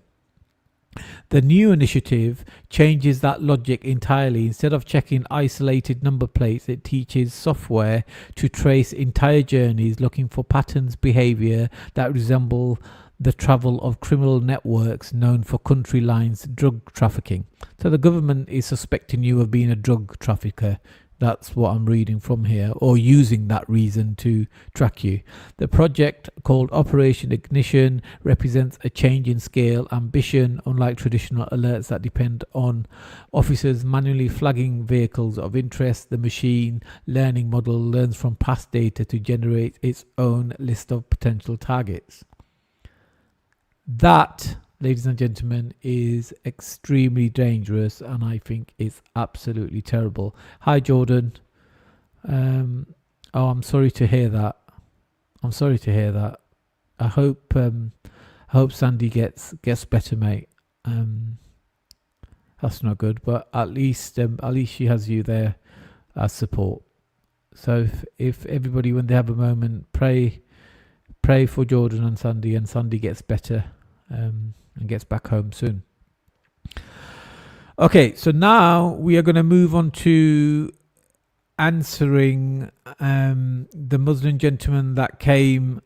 The new initiative changes that logic entirely. Instead of checking isolated number plates, it teaches software to trace entire journeys, looking for patterns behavior that resemble the travel of criminal networks known for country lines drug trafficking. So the government is suspecting you of being a drug trafficker. That's what I'm reading from here, or using that reason to track you. The project, called Operation Ignition, represents a change in scale, ambition. Unlike traditional alerts that depend on officers manually flagging vehicles of interest, the machine learning model learns from past data to generate its own list of potential targets. That, ladies and gentlemen, is extremely dangerous, and I think it's absolutely terrible. Hi, Jordan. I'm sorry to hear that. I hope Sandy gets better, mate. That's not good, but at least she has you there as support. So if everybody, when they have a moment, pray for Jordan and Sandy gets better and gets back home soon. Okay, so now we are going to move on to answering the Muslim gentleman that came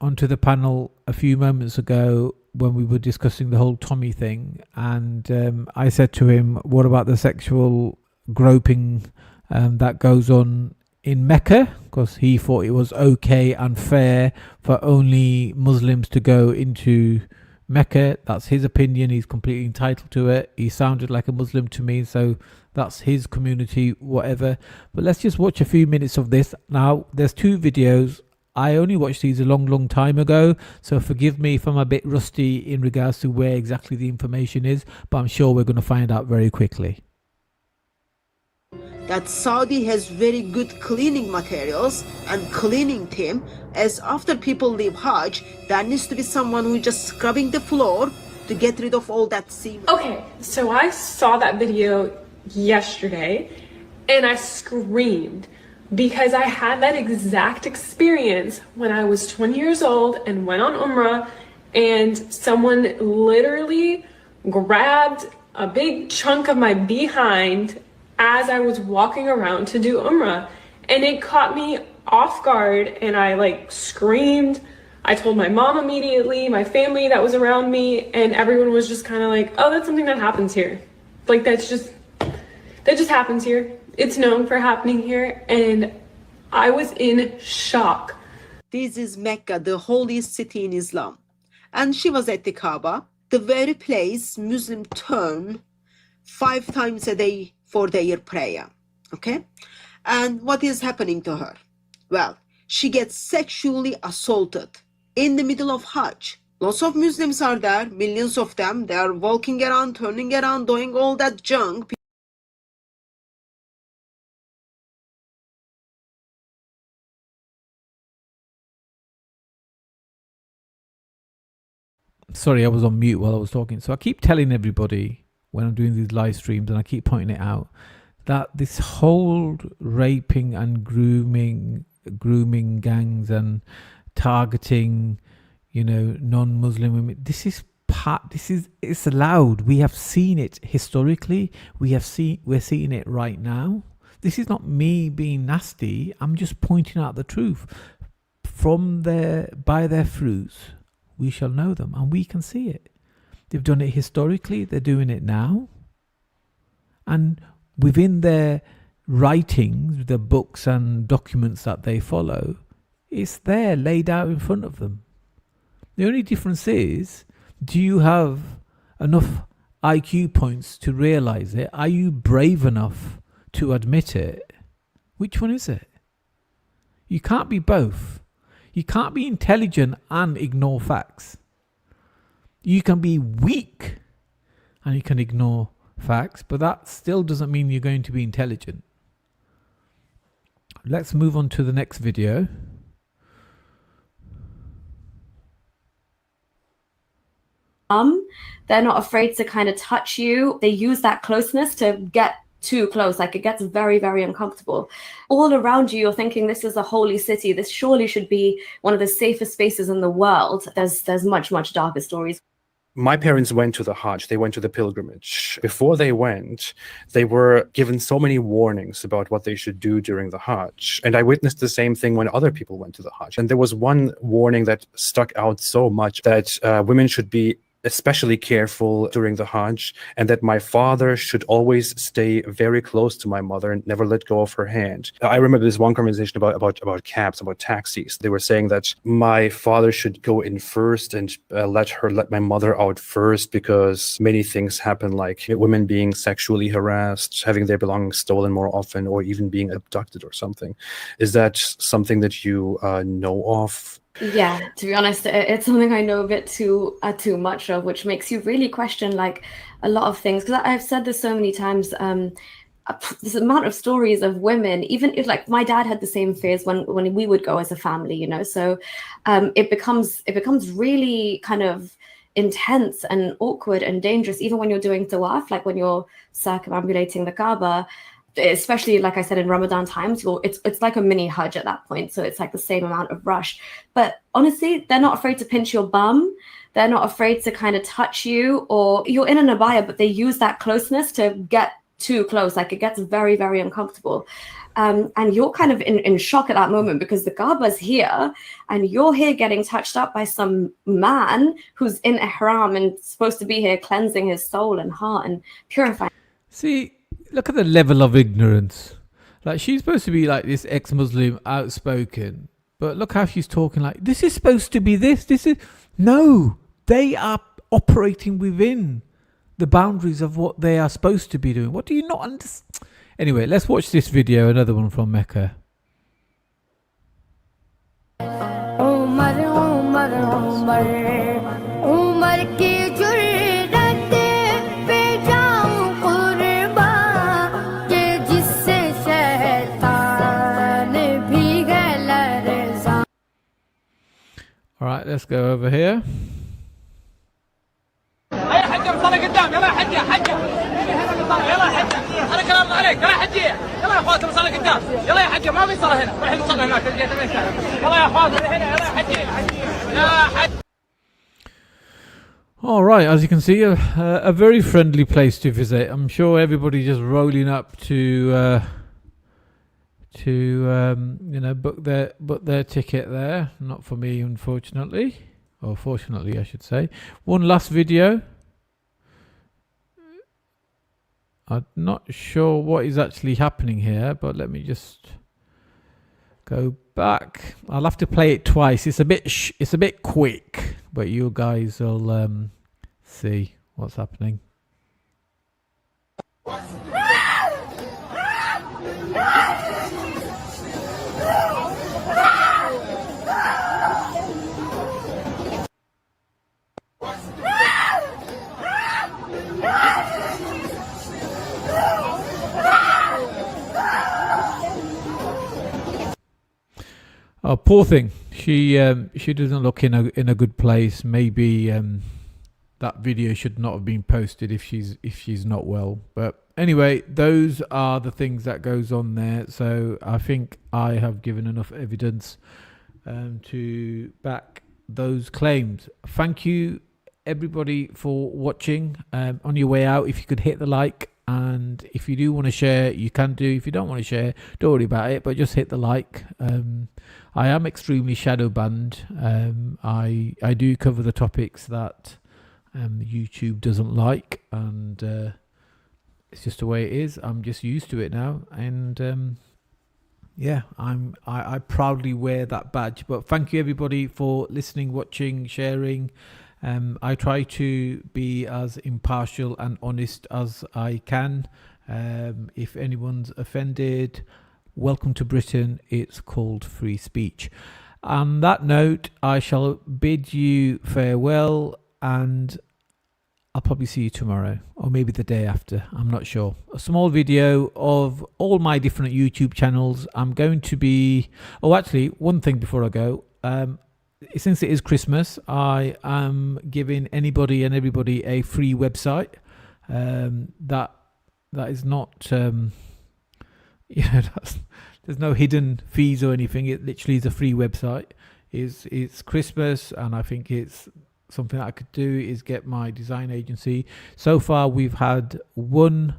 onto the panel a few moments ago when we were discussing the whole Tommy thing. And I said to him, what about the sexual groping that goes on in Mecca? Because he thought it was okay and fair for only Muslims to go into Mecca. That's his opinion. He's completely entitled to it. He sounded like a Muslim to me, so that's his community, whatever. But let's just watch a few minutes of this. Now, there's 2 videos. I only watched these a long time ago, so forgive me if I'm a bit rusty in regards to where exactly the information is, but I'm sure we're going to find out very quickly. That Saudi has very good cleaning materials and cleaning team, as after people leave Hajj, there needs to be someone who just scrubbing the floor to get rid of all that semen. Okay, so I saw that video yesterday and I screamed because I had that exact experience when I was 20 years old and went on Umrah, and someone literally grabbed a big chunk of my behind as I was walking around to do Umrah, and it caught me off guard, and I screamed. I told my mom immediately, my family that was around me, and everyone was just kind of like, oh, that's something that happens here. That just happens here. It's known for happening here, and I was in shock. This is Mecca, the holiest city in Islam. And she was at the Kaaba, the very place Muslims turn 5 times a day for their prayer. Okay? And what is happening to her? Well, she gets sexually assaulted in the middle of Hajj. Lots of Muslims are there, millions of them. They are walking around, turning around, doing all that junk. Sorry, I was on mute while I was talking. So I keep telling everybody when I'm doing these live streams, and I keep pointing it out, that this whole raping and grooming gangs and targeting, non-Muslim women, it's allowed. We have seen it historically. We're seeing it right now. This is not me being nasty. I'm just pointing out the truth. By their fruits we shall know them, and we can see it. They've done it historically, they're doing it now. And within their writings, the books and documents that they follow, it's there laid out in front of them. The only difference is, do you have enough IQ points to realize it? Are you brave enough to admit it? Which one is it? You can't be both. You can't be intelligent and ignore facts. You can be weak and you can ignore facts, but that still doesn't mean you're going to be intelligent. Let's move on to the next video. They're not afraid to kind of touch you. They use that closeness to get too close. Like, it gets very, very uncomfortable. All around you, you're thinking this is a holy city. This surely should be one of the safest spaces in the world. There's much, much darker stories. My parents went to the Hajj, they went to the pilgrimage. Before they went, they were given so many warnings about what they should do during the Hajj. And I witnessed the same thing when other people went to the Hajj. And there was one warning that stuck out so much, that women should be especially careful during the Hajj, and that my father should always stay very close to my mother and never let go of her hand. I remember this one conversation about cabs, about taxis. They were saying that my father should go in first and let my mother out first, because many things happen, like women being sexually harassed, having their belongings stolen more often, or even being abducted or something. Is that something that you know of? Yeah, to be honest, it's something I know a bit too much of, which makes you really question like a lot of things. Because I've said this so many times. This amount of stories of women, even if like my dad had the same fears when we would go as a family, you know. So it becomes really kind of intense and awkward and dangerous, even when you're doing tawaf, like when you're circumambulating the Kaaba. Especially, like I said, in Ramadan times, it's like a mini Hajj at that point. So it's like the same amount of rush. But honestly, they're not afraid to pinch your bum. They're not afraid to kind of touch you, or you're in an abaya, but they use that closeness to get too close. Like, it gets very, very uncomfortable. And you're kind of in shock at that moment, because the Kaaba's here and you're here getting touched up by some man who's in ihram and supposed to be here cleansing his soul and heart and purifying. See, look at the level of ignorance. Like, she's supposed to be like this ex-Muslim, outspoken, but look how she's talking. Like, this is supposed to be this. This is no. They are operating within the boundaries of what they are supposed to be doing. What do you not understand? Anyway, let's watch this video. Another one from Mecca. All right, let's go over here. يا حجة وصلي قدام يلا يا حجة حجة يلا يا حجة أنا كلام الله عليك يلا يا حجية يلا يا أخواتي وصلي قدام يلا يا حجة ما في صلاة هنا راح نصلي هناك يلا يا أخواتي هنا يلا يا حجية يا حجة. All right, as you can see, a very friendly place to visit. I'm sure everybody just rolling up to book their ticket there. Not for me, unfortunately, or fortunately, I should say. One last video. I'm not sure what is actually happening here, but let me just go back. I'll have to play it twice. It's a bit quick, but you guys will see what's happening. Oh, poor thing. She doesn't look in a good place. Maybe that video should not have been posted if she's not well. But anyway, those are the things that goes on there. So I think I have given enough evidence to back those claims. Thank you everybody for watching. On your way out, if you could hit the like, and if you do want to share, you can do. If you don't want to share, don't worry about it, but just hit the like. I am extremely shadow banned. I do cover the topics that YouTube doesn't like, and it's just the way it is. I'm just used to it now, and yeah, I proudly wear that badge. But thank you everybody for listening, watching, sharing. I try to be as impartial and honest as I can. If anyone's offended, welcome to Britain. It's called free speech. On that note, I shall bid you farewell. and I'll probably see you tomorrow or maybe the day after. I'm not sure. A small video of all my different YouTube channels. I'm going to be... Oh, actually, one thing before I go. Since it is Christmas, I am giving anybody and everybody a free website. That is not... there's no hidden fees or anything. It literally is a free website. It's Christmas, and I think it's something that I could do is get my design agency. So far, we've had one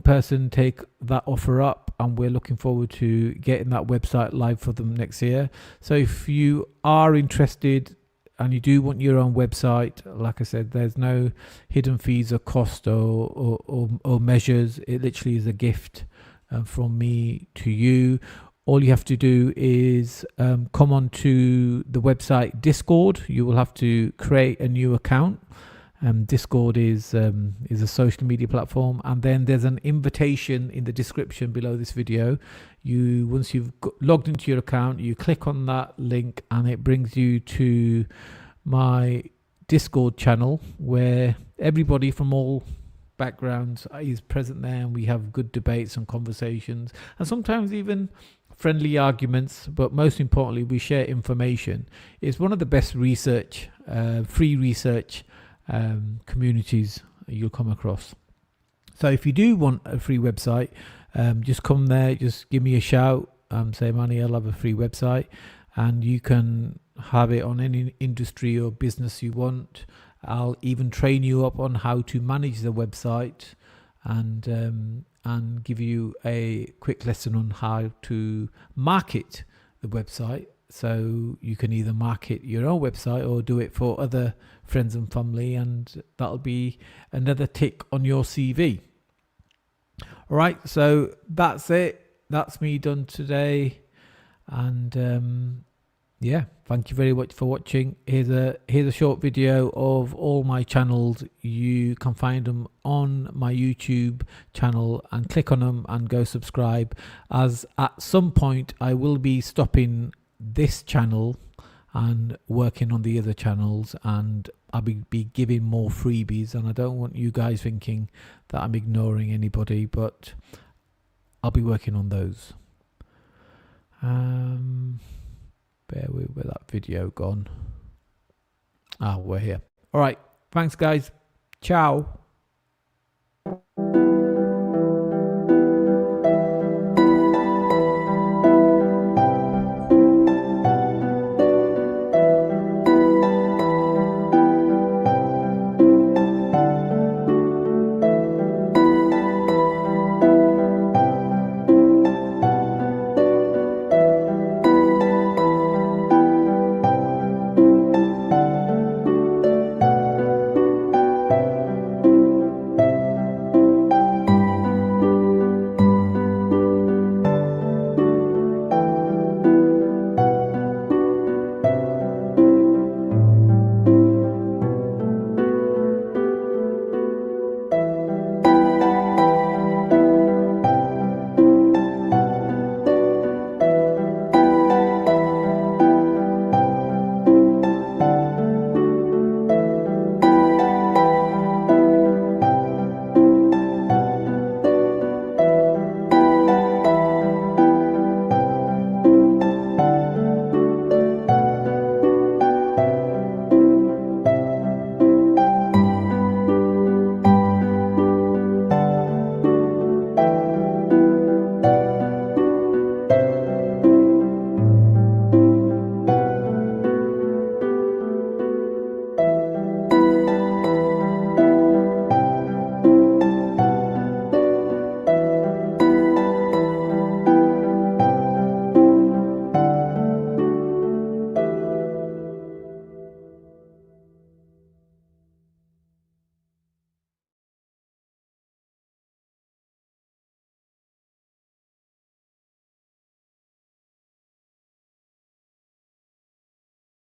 person take that offer up, and we're looking forward to getting that website live for them next year. So if you are interested and you do want your own website, like I said, there's no hidden fees or cost or measures. It literally is a gift from me to you. All you have to do is come on to the website Discord. You will have to create a new account. Discord is a social media platform, and then there's an invitation in the description below this video. Once you've logged into your account, you click on that link, and it brings you to my Discord channel where everybody from all backgrounds is present there, and we have good debates and conversations, and sometimes even friendly arguments, but most importantly, we share information. It's one of the best research, free research communities you'll come across. So if you do want a free website, just come there, just give me a shout, say, Manny, I'll have a free website, and you can have it on any industry or business you want. I'll even train you up on how to manage the website, and give you a quick lesson on how to market the website. So you can either market your own website or do it for other friends and family, and that'll be another tick on your CV. All right, so that's it. That's me done today. And yeah, thank you very much for watching. Here's a short video of all my channels. You can find them on my YouTube channel, and click on them and go subscribe, as at some point I will be stopping this channel and working on the other channels, and I'll be giving more freebies, and I don't want you guys thinking that I'm ignoring anybody, but I'll be working on those. Bear with where that video gone. We're here. All right, thanks guys. Ciao.